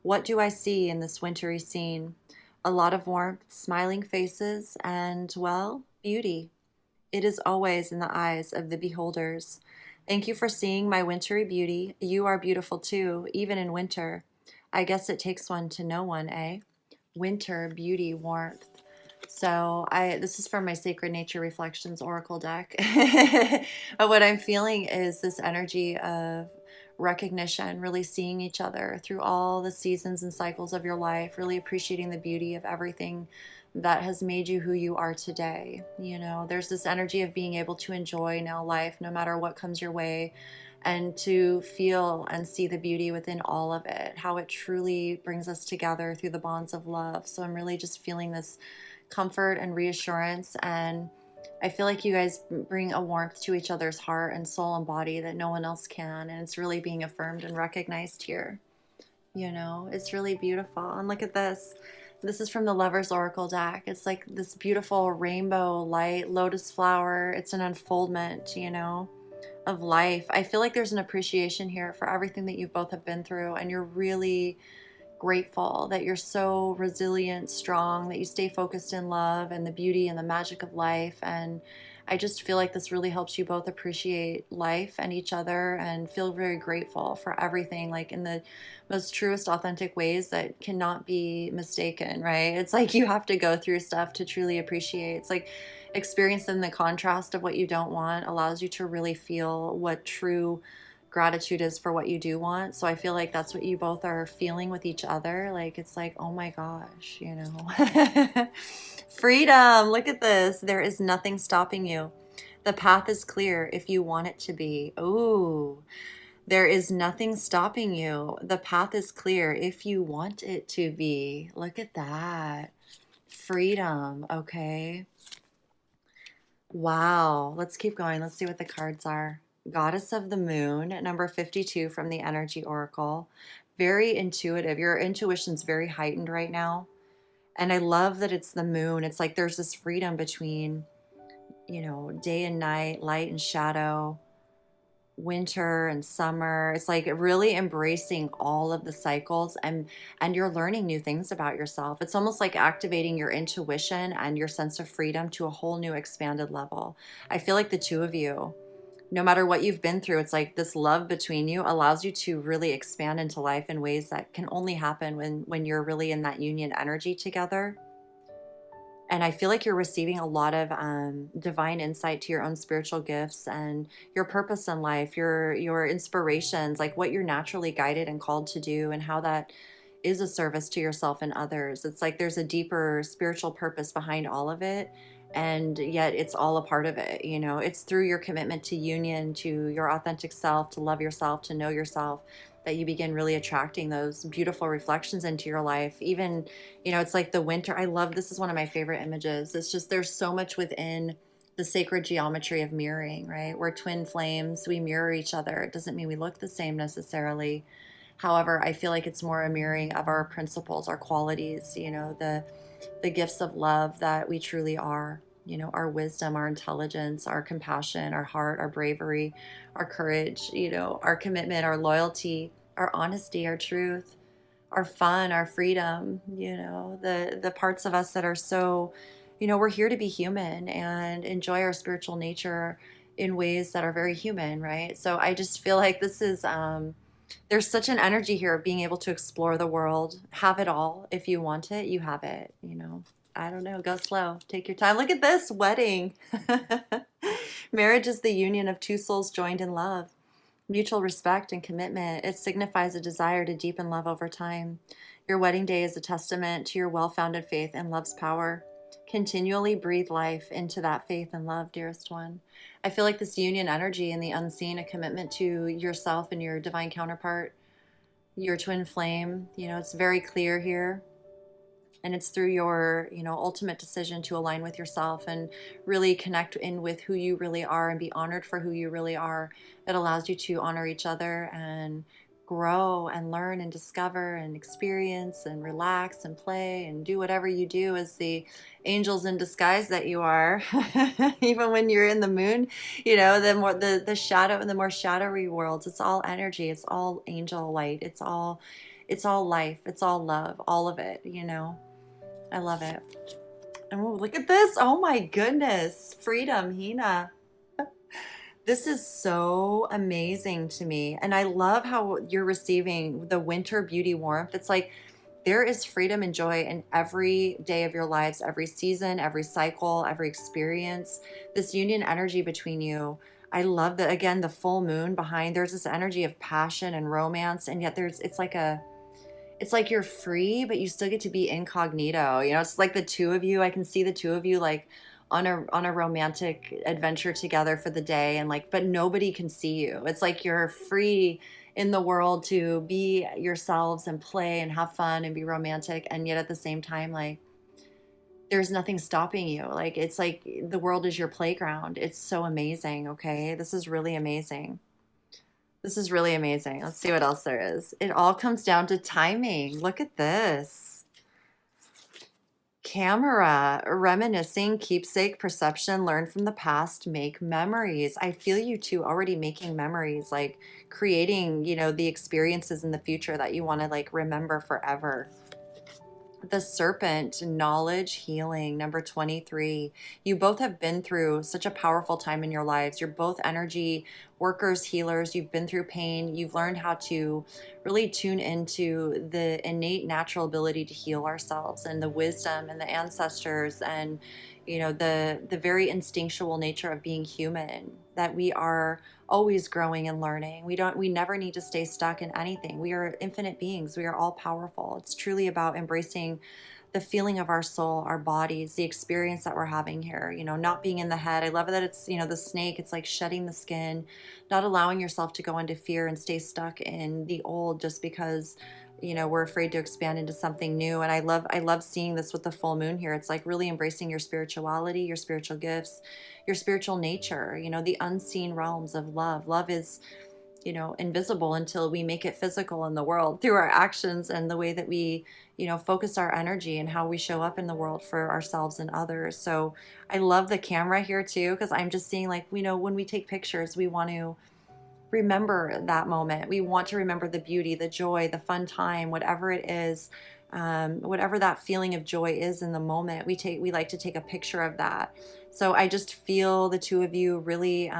What do I see in this wintry scene? A lot of warmth, smiling faces, and, well, beauty. It is always in the eyes of the beholders. Thank you for seeing my wintry beauty. You are beautiful too, even in winter. I guess it takes one to know one, eh? Winter, beauty, warmth. So this is from my Sacred Nature Reflections Oracle deck. But what I'm feeling is this energy of recognition, really seeing each other through all the seasons and cycles of your life, really appreciating the beauty of everything that has made you who you are today. There's this energy of being able to enjoy now life, no matter what comes your way, and to feel and see the beauty within all of it, how it truly brings us together through the bonds of love. So I'm really just feeling this comfort and reassurance, and I feel like you guys bring a warmth to each other's heart and soul and body that no one else can, and it's really being affirmed and recognized here. It's really beautiful. And look at this. This is from the Lover's Oracle deck. It's like this beautiful rainbow light lotus flower. It's an unfoldment, of life. I feel like there's an appreciation here for everything that you both have been through, and you're really grateful that you're so resilient, strong, that you stay focused in love and the beauty and the magic of life. And I just feel like this really helps you both appreciate life and each other and feel very grateful for everything, like in the most truest, authentic ways that cannot be mistaken, right? It's like you have to go through stuff to truly appreciate. It's like experiencing the contrast of what you don't want allows you to really feel what true gratitude is for what you do want. So I feel like that's what you both are feeling with each other. Like, it's like, oh my gosh, freedom. Look at this. There is nothing stopping you. The path is clear if you want it to be. Ooh, there is nothing stopping you. The path is clear if you want it to be. Look at that. Freedom. Okay. Wow. Let's keep going. Let's see what the cards are. Goddess of the Moon, number 52 from the Energy Oracle. Very intuitive. Your intuition's very heightened right now. And I love that it's the moon. It's like there's this freedom between, day and night, light and shadow, winter and summer. It's like really embracing all of the cycles, and you're learning new things about yourself. It's almost like activating your intuition and your sense of freedom to a whole new expanded level. I feel like the two of you, no matter what you've been through, it's like this love between you allows you to really expand into life in ways that can only happen when you're really in that union energy together. And I feel like you're receiving a lot of divine insight to your own spiritual gifts and your purpose in life, your inspirations, like what you're naturally guided and called to do, and how that is a service to yourself and others. It's like there's a deeper spiritual purpose behind all of it, and yet it's all a part of it. You know, it's through your commitment to union, to your authentic self, to love yourself, to know yourself, that you begin really attracting those beautiful reflections into your life. Even, you know, it's like the winter. I love, this is one of my favorite images. It's just, there's so much within the sacred geometry of mirroring, right? We're twin flames, we mirror each other. It doesn't mean we look the same necessarily. However, I feel like it's more a mirroring of our principles, our qualities, you know, the gifts of love that we truly are, you know, our wisdom, our intelligence, our compassion, our heart, our bravery, our courage, you know, our commitment, our loyalty, our honesty, our truth, our fun, our freedom, you know, the parts of us that are so, you know, we're here to be human and enjoy our spiritual nature in ways that are very human, right? So I just feel like this is there's such an energy here of being able to explore the world, have it all. If you want it, you have it, you know. I don't know, go slow, take your time. Look at this wedding. Marriage is the union of two souls joined in love, mutual respect and commitment. It signifies a desire to deepen love over time. Your wedding day is a testament to your well-founded faith and love's power. Continually breathe life into that faith and love, dearest one. I feel like this union energy and the unseen, a commitment to yourself and your divine counterpart, your twin flame. You know, it's very clear here. And it's through your, you know, ultimate decision to align with yourself and really connect in with who you really are and be honored for who you really are. It allows you to honor each other and grow and learn and discover and experience and relax and play and do whatever you do as the angels in disguise that you are. Even when you're in the moon, you know, the more the shadow and the more shadowy worlds, it's all energy, it's all angel light, it's all life, it's all love, all of it, you know. I love it. Oh, look at this. Oh my goodness. Freedom, Hina. This is so amazing to me. And I love how you're receiving the winter beauty warmth. It's like there is freedom and joy in every day of your lives, every season, every cycle, every experience. This union energy between you. I love that, again, the full moon behind. There's this energy of passion and romance, and yet it's like you're free, but you still get to be incognito. You know, it's like the two of you. I can see the two of you like on a romantic adventure together for the day, and like, but nobody can see you. It's like you're free in the world to be yourselves and play and have fun and be romantic, and yet at the same time, like there's nothing stopping you. Like it's like the world is your playground. It's so amazing. Okay, this is really amazing. This is really amazing. Let's see what else there is. It all comes down to timing. Look at this. Camera, reminiscing, keepsake, perception, learn from the past, make memories. I feel you two already making memories, like creating, you know, the experiences in the future that you want to like remember forever. The serpent, knowledge, healing, number 23. You both have been through such a powerful time in your lives. You're both energy workers, healers. You've been through pain. You've learned how to really tune into the innate natural ability to heal ourselves, and the wisdom and the ancestors, and you know, the very instinctual nature of being human, that we are always growing and learning. We never need to stay stuck in anything. We are infinite beings. We are all powerful. It's truly about embracing the feeling of our soul, our bodies, the experience that we're having here, you know, not being in the head. I love that it's, you know, the snake, it's like shedding the skin, not allowing yourself to go into fear and stay stuck in the old just because, you know, we're afraid to expand into something new. And I love seeing this with the full moon here. It's like really embracing your spirituality, your spiritual gifts, your spiritual nature, you know, the unseen realms of love. Love is, you know, invisible until we make it physical in the world through our actions and the way that we, you know, focus our energy and how we show up in the world for ourselves and others. So I love the camera here too, because I'm just seeing like, you know, when we take pictures, we want to remember that moment. We want to remember the beauty, the joy, the fun time, whatever it is, whatever that feeling of joy is in the moment. We like to take a picture of that. So I just feel the two of you really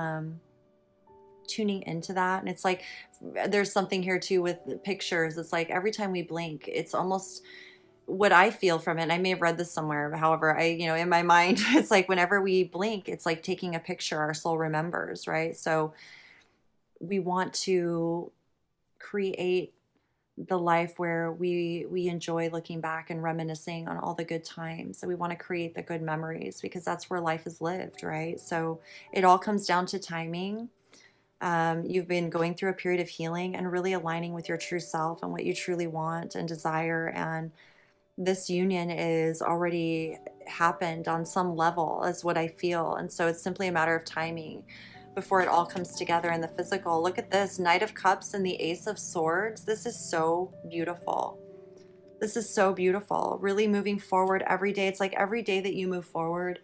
tuning into that. And it's like there's something here too with pictures. It's like every time we blink, it's almost what I feel from it, and I may have read this somewhere, however, in my mind, it's like whenever we blink, it's like taking a picture, our soul remembers, right? So we want to create the life where we enjoy looking back and reminiscing on all the good times. So we want to create the good memories because that's where life is lived, right? So it all comes down to timing. You've been going through a period of healing and really aligning with your true self and what you truly want and desire. And this union is already happened on some level, is what I feel. And so it's simply a matter of timing before it all comes together in the physical. Look at this Knight of Cups and the Ace of Swords. This is so beautiful. This is so beautiful. Really moving forward every day. It's like every day that you move forward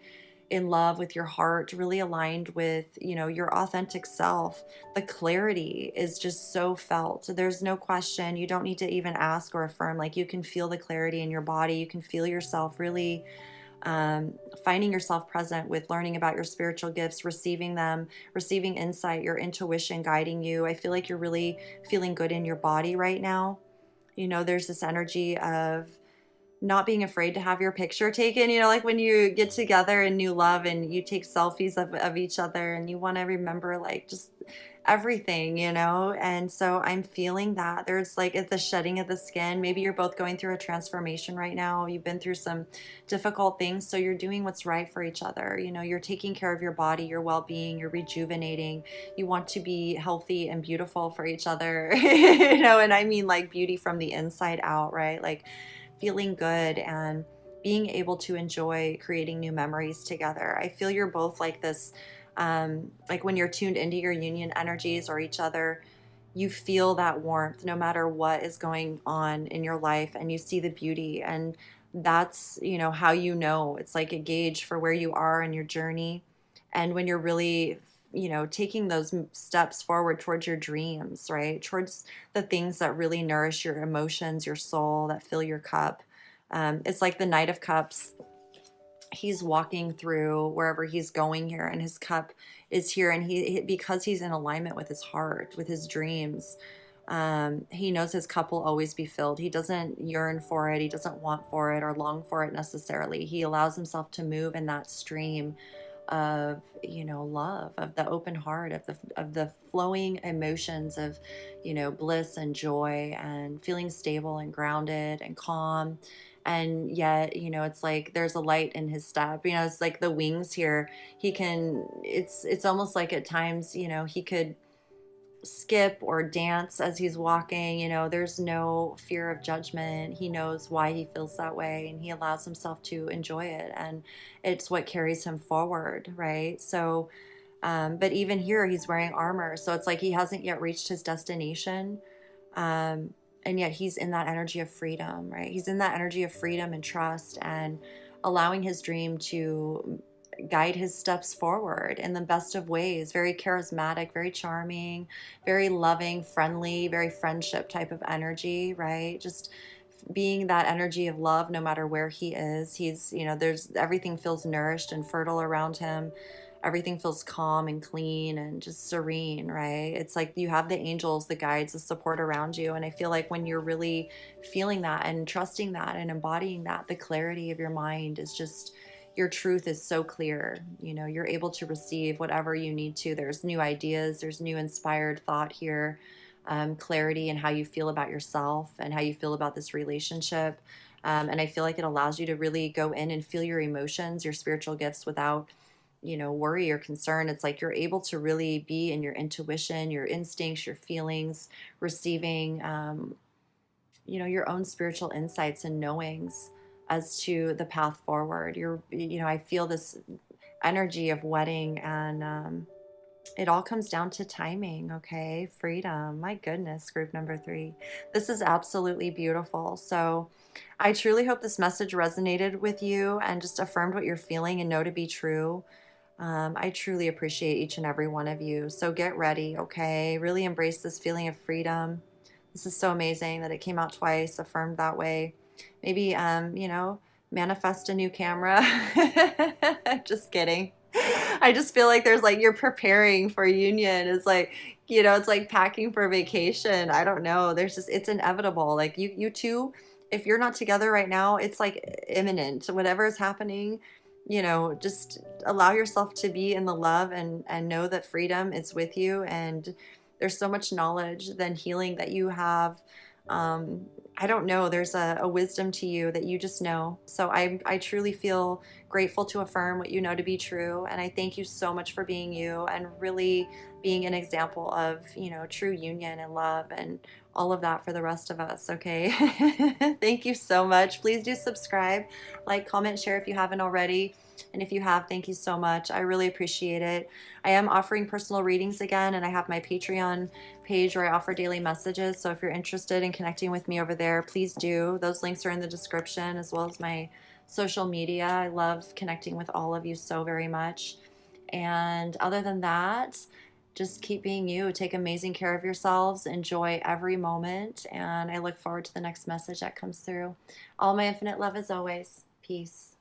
in love with your heart, really aligned with, your authentic self, the clarity is just so felt. There's no question. You don't need to even ask or affirm. Like, you can feel the clarity in your body. You can feel yourself really finding yourself present with learning about your spiritual gifts, receiving them, receiving insight, your intuition guiding you. I feel like you're really feeling good in your body right now. There's this energy of not being afraid to have your picture taken, like when you get together in new love and you take selfies of each other and you want to remember like just everything, and so I'm feeling that there's like at the shedding of the skin. Maybe you're both going through a transformation right now. You've been through some difficult things, so you're doing what's right for each other. You're taking care of your body, your well-being, you're rejuvenating. You want to be healthy and beautiful for each other. And I mean like beauty from the inside out, right? Like feeling good and being able to enjoy creating new memories together. I feel you're both like this, like when you're tuned into your union energies or each other, you feel that warmth no matter what is going on in your life, and you see the beauty. And that's, how it's like a gauge for where you are in your journey. And when you're really taking those steps forward towards your dreams, right? Towards the things that really nourish your emotions, your soul, that fill your cup. It's like the Knight of Cups. He's walking through wherever he's going here, and his cup is here. And because he's in alignment with his heart, with his dreams, he knows his cup will always be filled. He doesn't yearn for it. He doesn't want for it or long for it necessarily. He allows himself to move in that stream of love, of the open heart, of the flowing emotions of bliss and joy, and feeling stable and grounded and calm. And yet it's like there's a light in his step. It's like the wings here. It's almost like at times he could skip or dance as he's walking. There's no fear of judgment. He knows why he feels that way, and he allows himself to enjoy it, and it's what carries him forward, right? So but even here he's wearing armor, so it's like he hasn't yet reached his destination, and yet he's in that energy of freedom, right? He's in that energy of freedom and trust, and allowing his dream to guide his steps forward in the best of ways. Very charismatic, very charming, very loving, friendly, very friendship type of energy, right? Just being that energy of love no matter where he is. He's, there's everything feels nourished and fertile around him. Everything feels calm and clean and just serene, right? It's like you have the angels, the guides, the support around you. And I feel like when you're really feeling that and trusting that and embodying that, the clarity of your mind is just, your truth is so clear. You're able to receive whatever you need to. There's new ideas, there's new inspired thought here, clarity in how you feel about yourself and how you feel about this relationship. And I feel like it allows you to really go in and feel your emotions, your spiritual gifts without, worry or concern. It's like you're able to really be in your intuition, your instincts, your feelings, receiving, your own spiritual insights and knowings as to the path forward. I feel this energy of wedding, and it all comes down to timing. Okay. Freedom. My goodness. Group number 3. This is absolutely beautiful. So I truly hope this message resonated with you and just affirmed what you're feeling and know to be true. I truly appreciate each and every one of you. So get ready. Okay. Really embrace this feeling of freedom. This is so amazing that it came out twice, affirmed that way. Maybe, manifest a new camera. Just kidding. I just feel like there's like, you're preparing for union. It's like, it's like packing for vacation. I don't know. It's inevitable. Like you two if you're not together right now, it's like imminent. Whatever is happening, just allow yourself to be in the love and know that freedom is with you. And there's so much knowledge then healing that you have. Um, I don't know. There's a wisdom to you that you just know. So I truly feel grateful to affirm what you know to be true. And I thank you so much for being you and really being an example of, true union and love and all of that for the rest of us. Okay. Thank you so much. Please do subscribe, like, comment, share if you haven't already. And if you have, thank you so much. I really appreciate it. I am offering personal readings again, and I have my Patreon page where I offer daily messages. So if you're interested in connecting with me over there, please do. Those links are in the description, as well as my social media. I love connecting with all of you so very much. And other than that, just keep being you. Take amazing care of yourselves. Enjoy every moment. And I look forward to the next message that comes through. All my infinite love as always. Peace.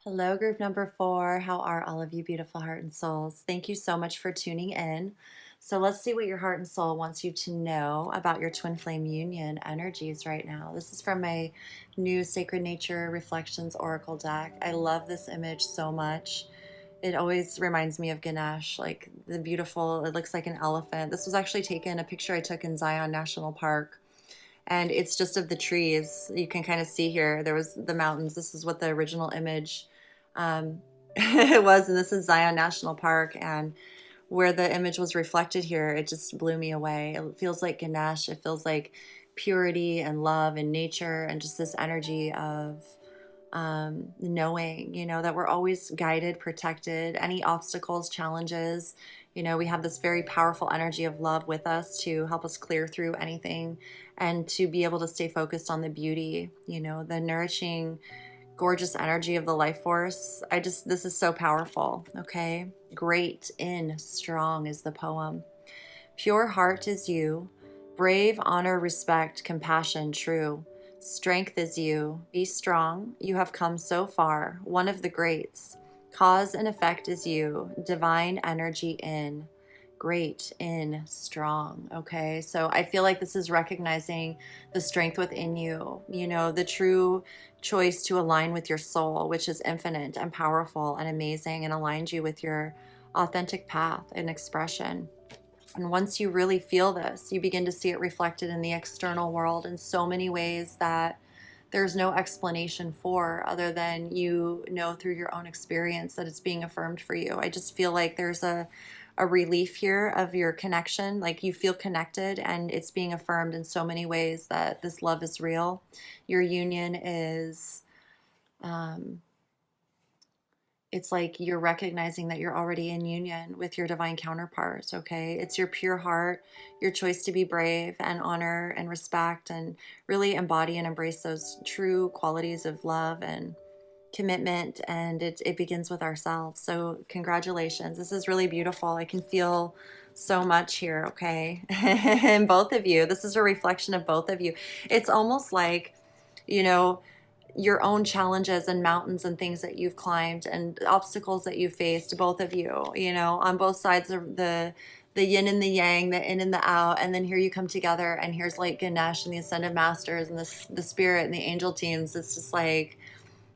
Hello, group number 4. How are all of you beautiful heart and souls? Thank you so much for tuning in. So let's see what your heart and soul wants you to know about your twin flame union energies right now. This is from my new Sacred Nature Reflections Oracle deck. I love this image so much. It always reminds me of Ganesh, like the beautiful, it looks like an elephant. This was actually taken, a picture I took in Zion National Park. And it's just of the trees. You can kind of see here, there was the mountains. This is what the original image it was. And this is Zion National Park. And where the image was reflected here, it just blew me away. It feels like Ganesh. It feels like purity and love and nature and just this energy of knowing, that we're always guided, protected, any obstacles, challenges. We have this very powerful energy of love with us to help us clear through anything and to be able to stay focused on the beauty, the nourishing, gorgeous energy of the life force. This is so powerful. Okay. Great in strong is the poem. Pure heart is you, brave, honor, respect, compassion, true. Strength is you, be strong, you have come so far, one of the greats. Cause and effect is you, divine energy in, great in strong. Okay, so I feel like this is recognizing the strength within you, the true choice to align with your soul, which is infinite and powerful and amazing and aligns you with your authentic path and expression. And once you really feel this, you begin to see it reflected in the external world in so many ways that there's no explanation for, other than through your own experience that it's being affirmed for you. I just feel like there's a relief here of your connection, like you feel connected and it's being affirmed in so many ways that this love is real. Your union is it's like you're recognizing that you're already in union with your divine counterparts, okay? It's your pure heart, your choice to be brave and honor and respect and really embody and embrace those true qualities of love and commitment, and it begins with ourselves. So congratulations. This is really beautiful. I can feel so much here, okay? And both of you, this is a reflection of both of you. It's almost like, your own challenges and mountains and things that you've climbed and obstacles that you've faced, both of you, on both sides of the yin and the yang, the in and the out. And then here you come together, and here's like Ganesh and the Ascended Masters and the spirit and the angel teams. It's just like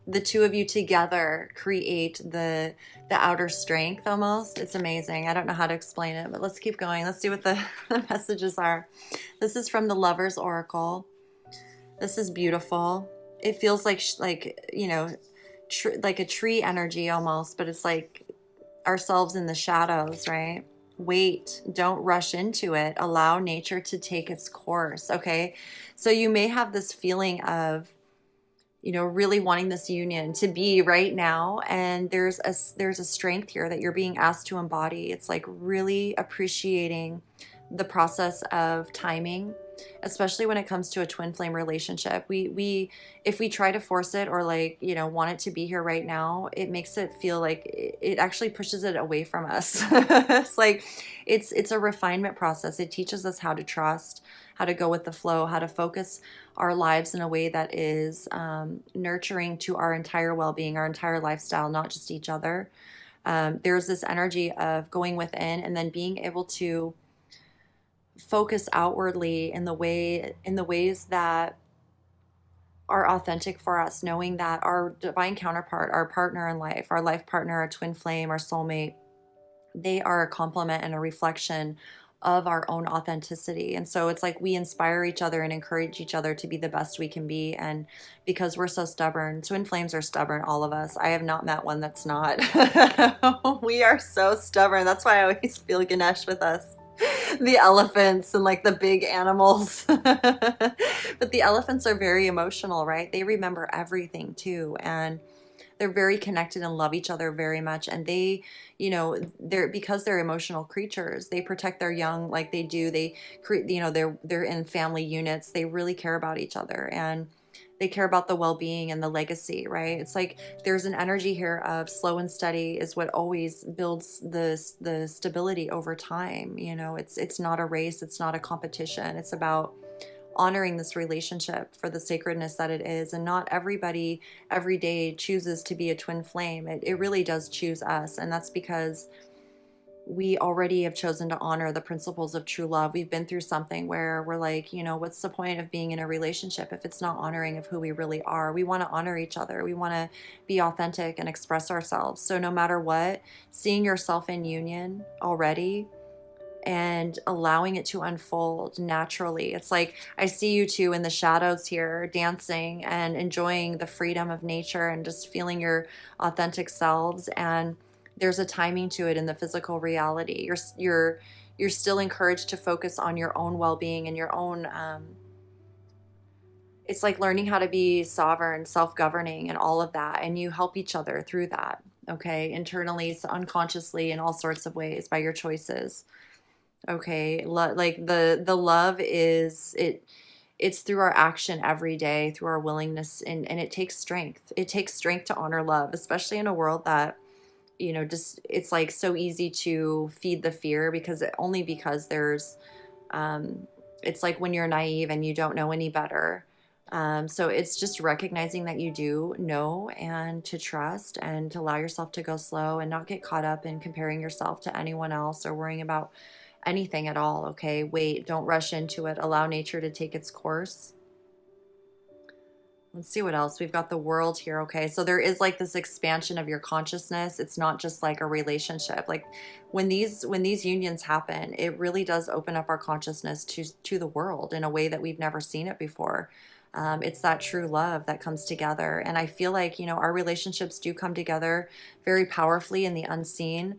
the two of you together create the outer strength almost. It's amazing. I don't know how to explain it, but let's keep going. Let's see what the messages are. This is from the Lover's Oracle. This is beautiful. It feels like like a tree energy almost, but it's like ourselves in the shadows, right? Wait, don't rush into it. Allow nature to take its course, okay? So you may have this feeling of, really wanting this union to be right now, and there's a strength here that you're being asked to embody. It's like really appreciating the process of timing, especially when it comes to a twin flame relationship. We if we try to force it or want it to be here right now, it makes it feel like it actually pushes it away from us. It's like it's a refinement process. It teaches us how to trust, how to go with the flow, how to focus our lives in a way that is nurturing to our entire well-being, our entire lifestyle, not just each other. There's this energy of going within and then being able to focus outwardly in the ways that are authentic for us, knowing that our divine counterpart, our partner in life, our life partner, our twin flame, our soulmate, they are a complement and a reflection of our own authenticity. And so it's like we inspire each other and encourage each other to be the best we can be. And because we're so stubborn, twin flames are stubborn, all of us. I have not met one that's not. We are so stubborn. That's why I always feel Ganesh with us. The elephants and like the big animals. But the elephants are very emotional, right? They remember everything too. And they're very connected and love each other very much. And they, they're, because they're emotional creatures, they protect their young like they do. They create, they're in family units. They really care about each other, and they care about the well-being and the legacy, right? It's like there's an energy here of slow and steady is what always builds the stability over time. It's not a race, it's not a competition. It's about honoring this relationship for the sacredness that it is. And not everybody every day chooses to be a twin flame. It really does choose us. And that's because we already have chosen to honor the principles of true love. We've been through something where we're like, what's the point of being in a relationship if it's not honoring of who we really are? We want to honor each other. We want to be authentic and express ourselves. So no matter what, seeing yourself in union already and allowing it to unfold naturally. It's like I see you two in the shadows here dancing and enjoying the freedom of nature and just feeling your authentic selves. And there's a timing to it in the physical reality. You're still encouraged to focus on your own well-being and your own it's like learning how to be sovereign, self-governing, and all of that. And you help each other through that, okay, internally, so unconsciously, in all sorts of ways by your choices. Okay, like the love is it's through our action every day, through our willingness, and it takes strength. It takes strength to honor love, especially in a world that, just it's like so easy to feed the fear because there's it's like when you're naive and you don't know any better. So it's just recognizing that you do know, and to trust and to allow yourself to go slow and not get caught up in comparing yourself to anyone else or worrying about anything at all. Okay, wait, don't rush into it. Allow nature to take its course. Let's see what else. We've got the world here. Okay, so there is like this expansion of your consciousness. It's not just like a relationship. Like when these unions happen, it really does open up our consciousness to the world in a way that we've never seen it before. It's that true love that comes together. And I feel like, our relationships do come together very powerfully in the unseen,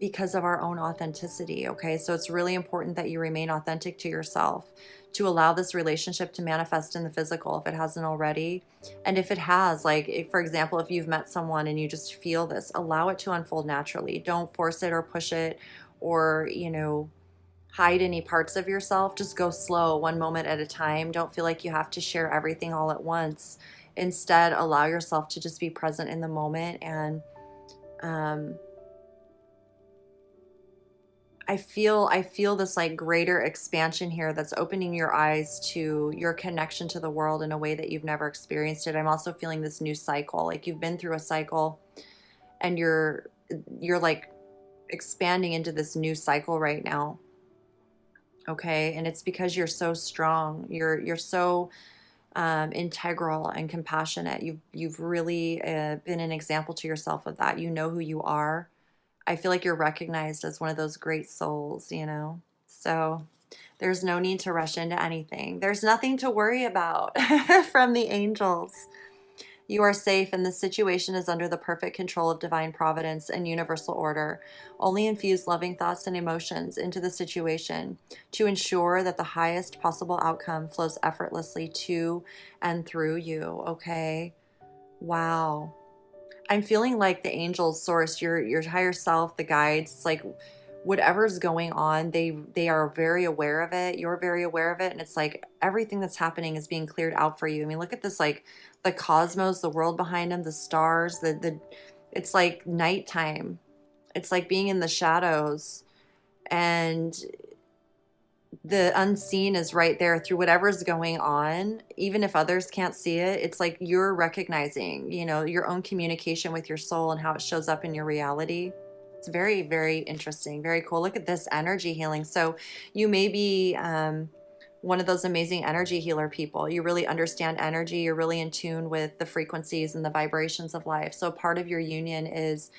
because of our own authenticity. Okay, so it's really important that you remain authentic to yourself, to allow this relationship to manifest in the physical if it hasn't already. And if it has, like, for example, if you've met someone and you just feel this, allow it to unfold naturally. Don't force it or push it or, hide any parts of yourself. Just go slow, one moment at a time. Don't feel like you have to share everything all at once. Instead, allow yourself to just be present in the moment. And I feel this like greater expansion here that's opening your eyes to your connection to the world in a way that you've never experienced it. I'm also feeling this new cycle. Like you've been through a cycle and you're like expanding into this new cycle right now. Okay? And it's because you're so strong. You're so integral and compassionate. You've really been an example to yourself of that. You know who you are. I feel like you're recognized as one of those great souls. So there's no need to rush into anything. There's nothing to worry about from the angels. You are safe, and the situation is under the perfect control of divine providence and universal order. Only infuse loving thoughts and emotions into the situation to ensure that the highest possible outcome flows effortlessly to and through you, okay? Wow. I'm feeling like the angels, source, your higher self, the guides, it's like whatever's going on, they are very aware of it. You're very aware of it, and it's like everything that's happening is being cleared out for you. I mean, look at this, like the cosmos, the world behind them, the stars, the it's like nighttime. It's like being in the shadows, and the unseen is right there through whatever's going on. Even if others can't see it, it's like you're recognizing, your own communication with your soul and how it shows up in your reality. It's very, very interesting, very cool. Look at this energy healing. So you may be one of those amazing energy healer people. You really understand energy. You're really in tune with the frequencies and the vibrations of life. So part of your union is,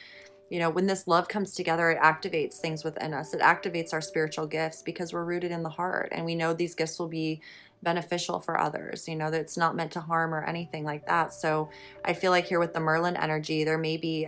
when this love comes together, it activates things within us. It activates our spiritual gifts because we're rooted in the heart, and we know these gifts will be beneficial for others, that it's not meant to harm or anything like that. So I feel like here with the Merlin energy, there may be,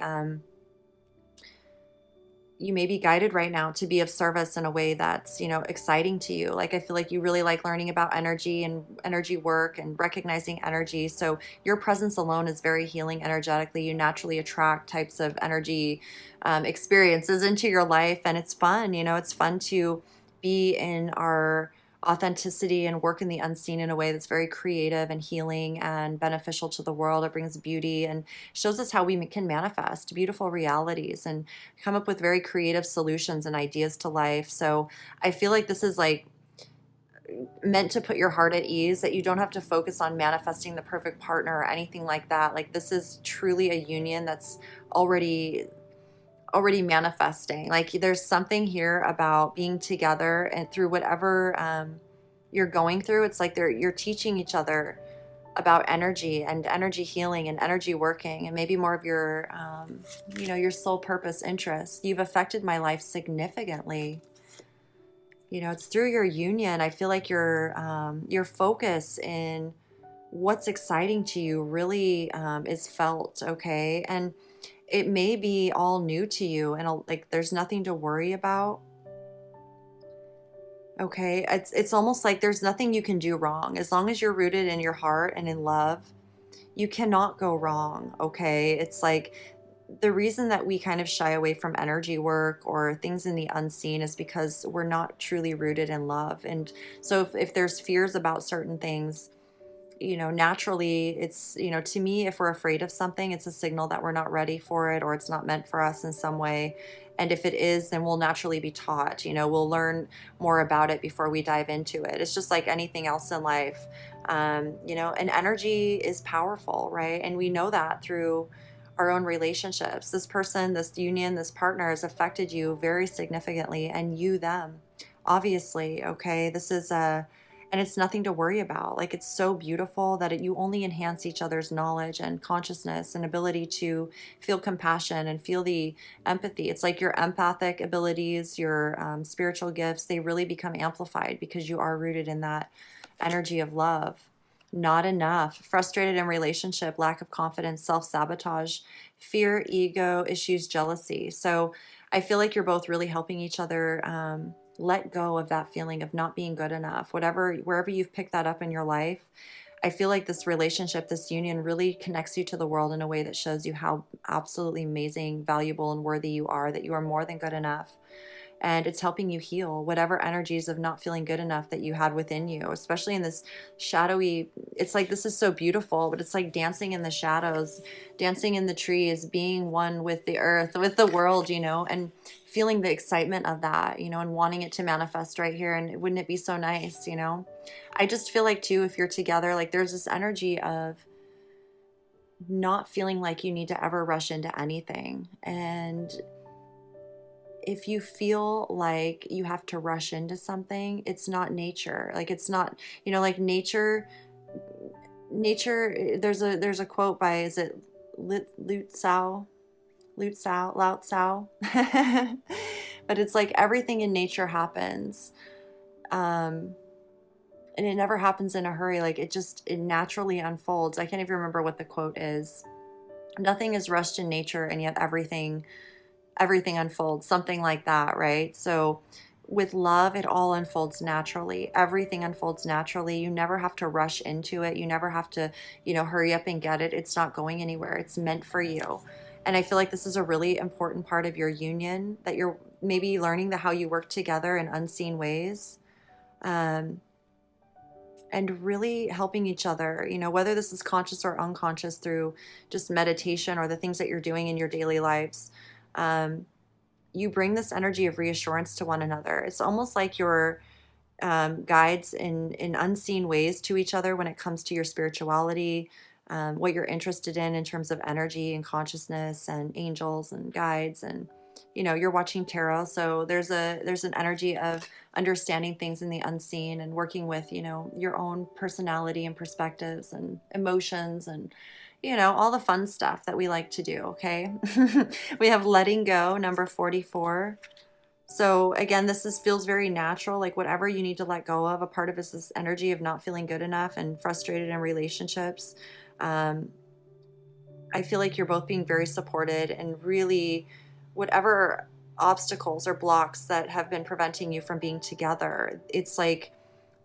you may be guided right now to be of service in a way that's, exciting to you. Like, I feel like you really like learning about energy and energy work and recognizing energy. So your presence alone is very healing energetically. You naturally attract types of energy experiences into your life. And it's fun, it's fun to be in our authenticity and work in the unseen in a way that's very creative and healing and beneficial to the world. It brings beauty and shows us how we can manifest beautiful realities and come up with very creative solutions and ideas to life. So I feel like this is like meant to put your heart at ease, that you don't have to focus on manifesting the perfect partner or anything like that. Like, this is truly a union that's already manifesting. Like, there's something here about being together and through whatever you're going through. It's like you're teaching each other about energy and energy healing and energy working, and maybe more of your your soul purpose interests. You've affected my life significantly. It's through your union. I feel like your focus in what's exciting to you really is felt. Okay. And it may be all new to you, and like there's nothing to worry about. Okay, it's almost like there's nothing you can do wrong as long as you're rooted in your heart and in love. You cannot go wrong. Okay, it's like the reason that we kind of shy away from energy work or things in the unseen is because we're not truly rooted in love. And so if there's fears about certain things, naturally it's, to me, if we're afraid of something, it's a signal that we're not ready for it or it's not meant for us in some way. And if it is, then we'll naturally be taught, we'll learn more about it before we dive into it. It's just like anything else in life. And energy is powerful, right? And we know that through our own relationships. This person, this union, this partner has affected you very significantly, and you them, obviously. Okay, this is and it's nothing to worry about. Like, it's so beautiful that you only enhance each other's knowledge and consciousness and ability to feel compassion and feel the empathy. It's like your empathic abilities, your spiritual gifts, they really become amplified because you are rooted in that energy of love. Not enough. Frustrated in relationship, lack of confidence, self-sabotage, fear, ego issues, jealousy. So I feel like you're both really helping each other let go of that feeling of not being good enough. Wherever you've picked that up in your life, I feel like this relationship, this union really connects you to the world in a way that shows you how absolutely amazing, valuable, and worthy you are, that you are more than good enough. And it's helping you heal whatever energies of not feeling good enough that you had within you, especially in this shadowy. It's like, this is so beautiful, but it's like dancing in the shadows, dancing in the trees, being one with the earth, with the world, and feeling the excitement of that, and wanting it to manifest right here. And wouldn't it be so nice? I just feel like too, if you're together, like there's this energy of not feeling like you need to ever rush into anything. And if you feel like you have to rush into something, it's not nature. Like, it's not, like nature, there's a quote by, is it Lao Tzu? But it's like everything in nature happens. And it never happens in a hurry. Like, it naturally unfolds. I can't even remember what the quote is. Nothing is rushed in nature, and yet everything unfolds, something like that, right? So with love, it all unfolds naturally. Everything unfolds naturally. You never have to rush into it. You never have to, hurry up and get it. It's not going anywhere. It's meant for you. And I feel like this is a really important part of your union, that you're maybe learning how you work together in unseen ways. And really helping each other, whether this is conscious or unconscious through just meditation or the things that you're doing in your daily lives. You bring this energy of reassurance to one another. It's almost like you're guides in unseen ways to each other when it comes to your spirituality, what you're interested in terms of energy and consciousness and angels and guides and you're watching tarot, so there's an energy of understanding things in the unseen and working with, your own personality and perspectives and emotions and all the fun stuff that we like to do, okay? We have letting go, number 44. So again, feels very natural, like whatever you need to let go of. A part of it is this energy of not feeling good enough and frustrated in relationships. Um, I feel like you're both being very supported, and really whatever obstacles or blocks that have been preventing you from being together, it's like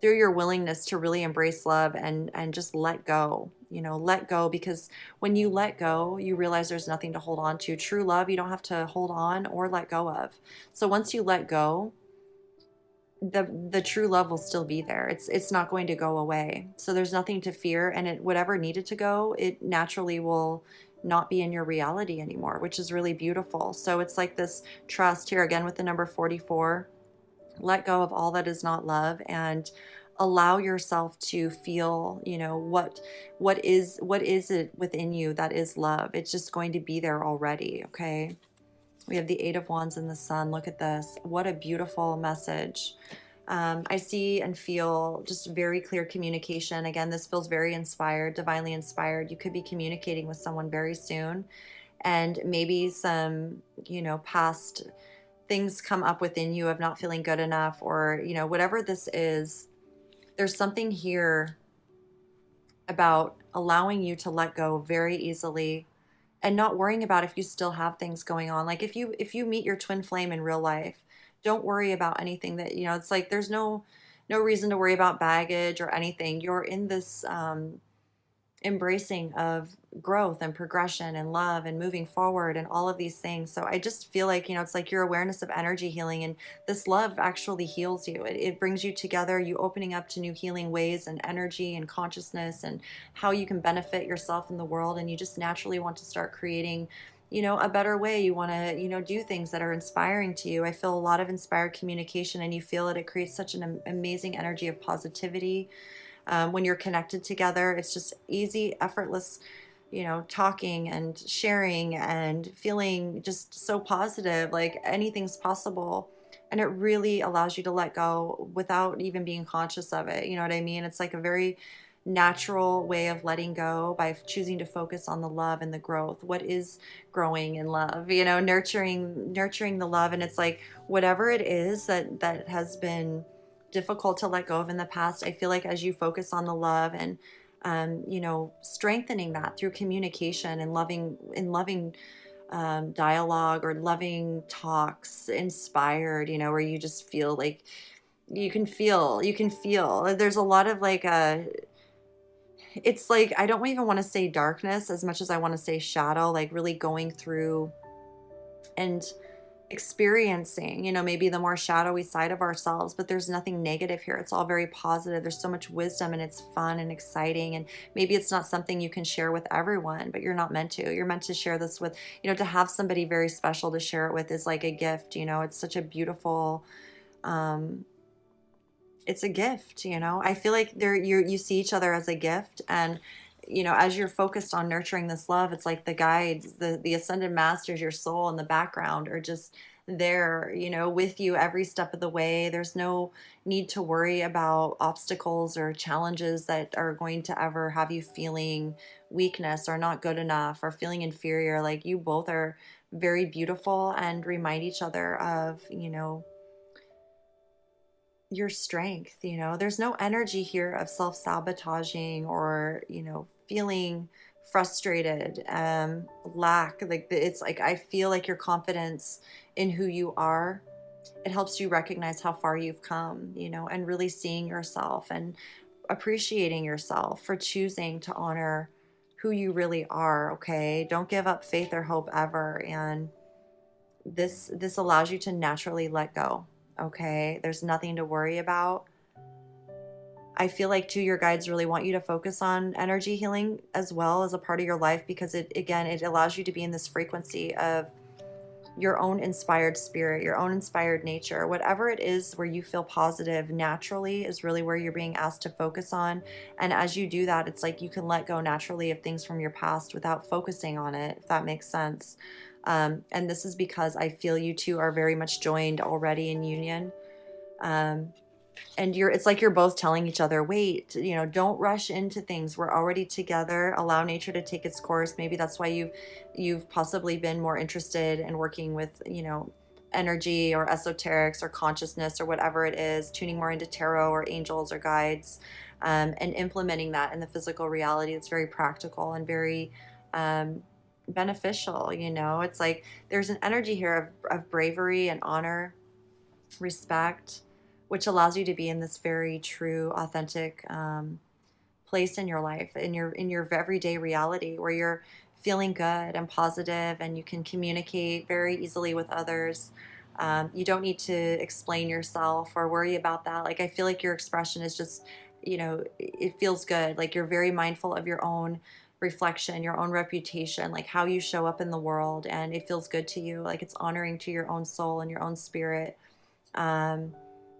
through your willingness to really embrace love and just let go, let go, because when you let go, you realize there's nothing to hold on to. True love, you don't have to hold on or let go of. So once you let go, the true love will still be there. It's not going to go away. So there's nothing to fear, and whatever needed to go, it naturally will not be in your reality anymore, which is really beautiful. So it's like this trust here again with the number 44. Let go of all that is not love and allow yourself to feel, what is it within you that is love. It's just going to be there already, okay? We have the 8 of Wands and the Sun. Look at this. What a beautiful message. I see and feel just very clear communication. Again, this feels very inspired, divinely inspired. You could be communicating with someone very soon, and maybe some, past things come up within you of not feeling good enough, or, whatever this is. There's something here about allowing you to let go very easily and not worrying about if you still have things going on. Like if you meet your twin flame in real life, don't worry about anything that, it's like there's no reason to worry about baggage or anything. You're in this embracing of growth and progression and love and moving forward and all of these things. So I just feel like, it's like your awareness of energy healing, and this love actually heals you. It brings you together, you opening up to new healing ways and energy and consciousness and how you can benefit yourself in the world. And you just naturally want to start creating, a better way. You want to, do things that are inspiring to you. I feel a lot of inspired communication, and you feel it creates such an amazing energy of positivity. When you're connected together, it's just easy, effortless, talking and sharing and feeling just so positive, like anything's possible. And it really allows you to let go without even being conscious of it. You know what I mean? It's like a very natural way of letting go by choosing to focus on the love and the growth. What is growing in love? Nurturing the love. And it's like whatever it is that has been difficult to let go of in the past, I feel like as you focus on the love and strengthening that through communication and loving dialogue or loving talks, inspired, where you just feel like you can feel there's a lot of like it's like, I don't even want to say darkness as much as I want to say shadow, like really going through and experiencing, maybe the more shadowy side of ourselves. But there's nothing negative here. It's all very positive. There's so much wisdom, and it's fun and exciting. And maybe it's not something you can share with everyone, but you're not meant to. You're meant to share this with, to have somebody very special to share it with is like a gift. It's such a beautiful, it's a gift. I feel like you see each other as a gift. And as you're focused on nurturing this love, it's like the guides, the ascended masters, your soul in the background are just there, with you every step of the way. There's no need to worry about obstacles or challenges that are going to ever have you feeling weakness or not good enough or feeling inferior. Like, you both are very beautiful and remind each other of, your strength. There's no energy here of self-sabotaging or feeling frustrated, lack. Like, it's like I feel like your confidence in who you are, it helps you recognize how far you've come, and really seeing yourself and appreciating yourself for choosing to honor who you really are. Okay, don't give up faith or hope ever. And this allows you to naturally let go. Okay, there's nothing to worry about. I feel like too, your guides really want you to focus on energy healing as well as a part of your life, because it allows you to be in this frequency of your own inspired spirit, your own inspired nature. Whatever it is where you feel positive naturally is really where you're being asked to focus on. And as you do that, it's like you can let go naturally of things from your past without focusing on it, if that makes sense. And this is because I feel you two are very much joined already in union. Um, and it's like you're both telling each other, wait, don't rush into things. We're already together. Allow nature to take its course. Maybe that's why you've possibly been more interested in working with, energy or esoterics or consciousness or whatever it is, tuning more into tarot or angels or guides, and implementing that in the physical reality. It's very practical and very beneficial. It's like there's an energy here of bravery and honor, respect, which allows you to be in this very true, authentic place in your life, in your everyday reality, where you're feeling good and positive, and you can communicate very easily with others. You don't need to explain yourself or worry about that. Like, I feel like your expression is just, it feels good. Like, you're very mindful of your own reflection, your own reputation, like how you show up in the world, and it feels good to you. Like, it's honoring to your own soul and your own spirit, um,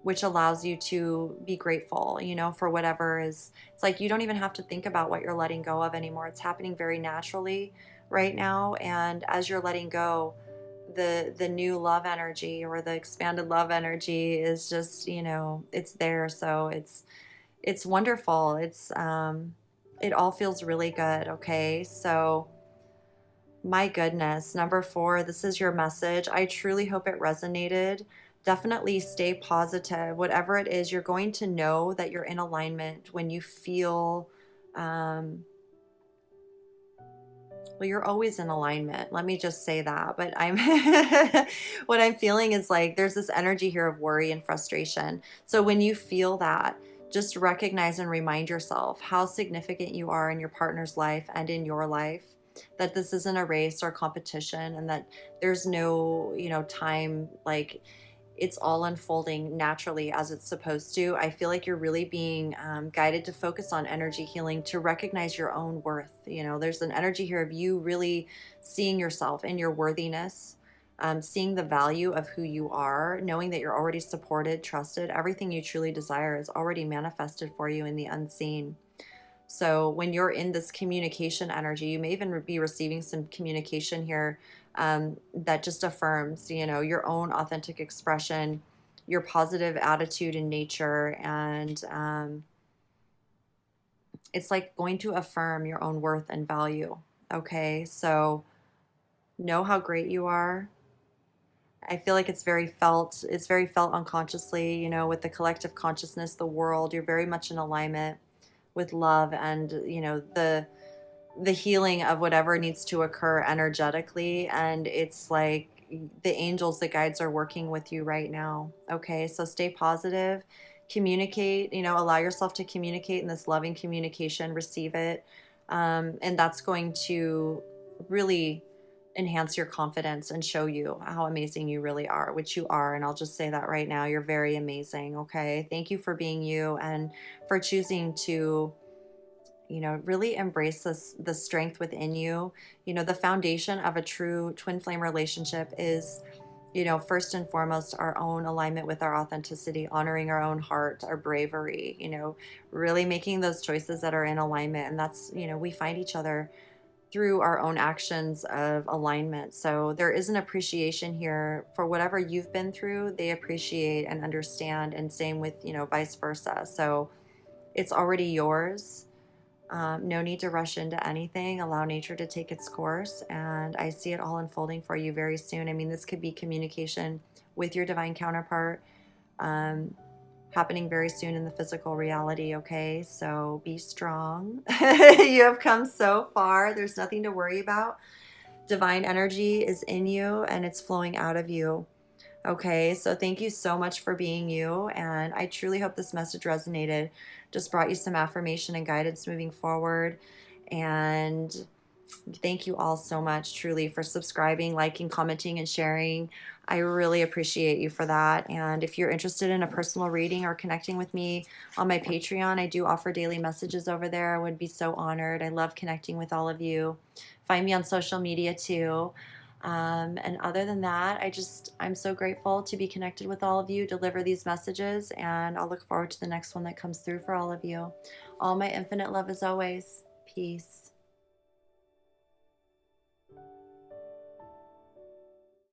which allows you to be grateful, for whatever is. It's like you don't even have to think about what you're letting go of anymore. It's happening very naturally right now. And as you're letting go, the new love energy or the expanded love energy is just, it's there. So it's wonderful. It all feels really good. Okay. So my goodness. Number 4, this is your message. I truly hope it resonated. Definitely stay positive. Whatever it is, you're going to know that you're in alignment when you feel, well, you're always in alignment. Let me just say that. But what I'm feeling is like there's this energy here of worry and frustration. So when you feel that, just recognize and remind yourself how significant you are in your partner's life and in your life, that this isn't a race or competition, and that there's no, time, like it's all unfolding naturally as it's supposed to. I feel like you're really being guided to focus on energy healing, to recognize your own worth. There's an energy here of you really seeing yourself in your worthiness, seeing the value of who you are, knowing that you're already supported, trusted. Everything you truly desire is already manifested for you in the unseen. So when you're in this communication energy, you may even be receiving some communication here that just affirms, your own authentic expression, your positive attitude in nature, and it's like going to affirm your own worth and value. Okay, so know how great you are. I feel like it's very felt. It's very felt unconsciously, with the collective consciousness, the world. You're very much in alignment with love and the healing of whatever needs to occur energetically. And it's like the angels, the guides are working with you right now. Okay, so stay positive, communicate, allow yourself to communicate in this loving communication, receive it, and that's going to really enhance your confidence and show you how amazing you really are, which you are. And I'll just say that right now, you're very amazing. Okay, thank you for being you and for choosing to really embrace the strength within you. The foundation of a true twin flame relationship is, first and foremost, our own alignment with our authenticity, honoring our own heart, our bravery, really making those choices that are in alignment. And that's, we find each other through our own actions of alignment. So there is an appreciation here for whatever you've been through. They appreciate and understand, and same with, vice versa. So it's already yours. No need to rush into anything. Allow nature to take its course. And I see it all unfolding for you very soon. I mean, this could be communication with your divine counterpart happening very soon in the physical reality. Okay, so be strong. You have come so far. There's nothing to worry about. Divine energy is in you and it's flowing out of you. Okay, so thank you so much for being you, and I truly hope this message resonated, just brought you some affirmation and guidance moving forward. And thank you all so much, truly, for subscribing, liking, commenting, and sharing. I really appreciate you for that. And if you're interested in a personal reading or connecting with me on my Patreon, I do offer daily messages over there. I would be so honored. I love connecting with all of you. Find me on social media too. And other than that, I'm so grateful to be connected with all of you, deliver these messages, and I'll look forward to the next one that comes through for all of you. All my infinite love as always. Peace.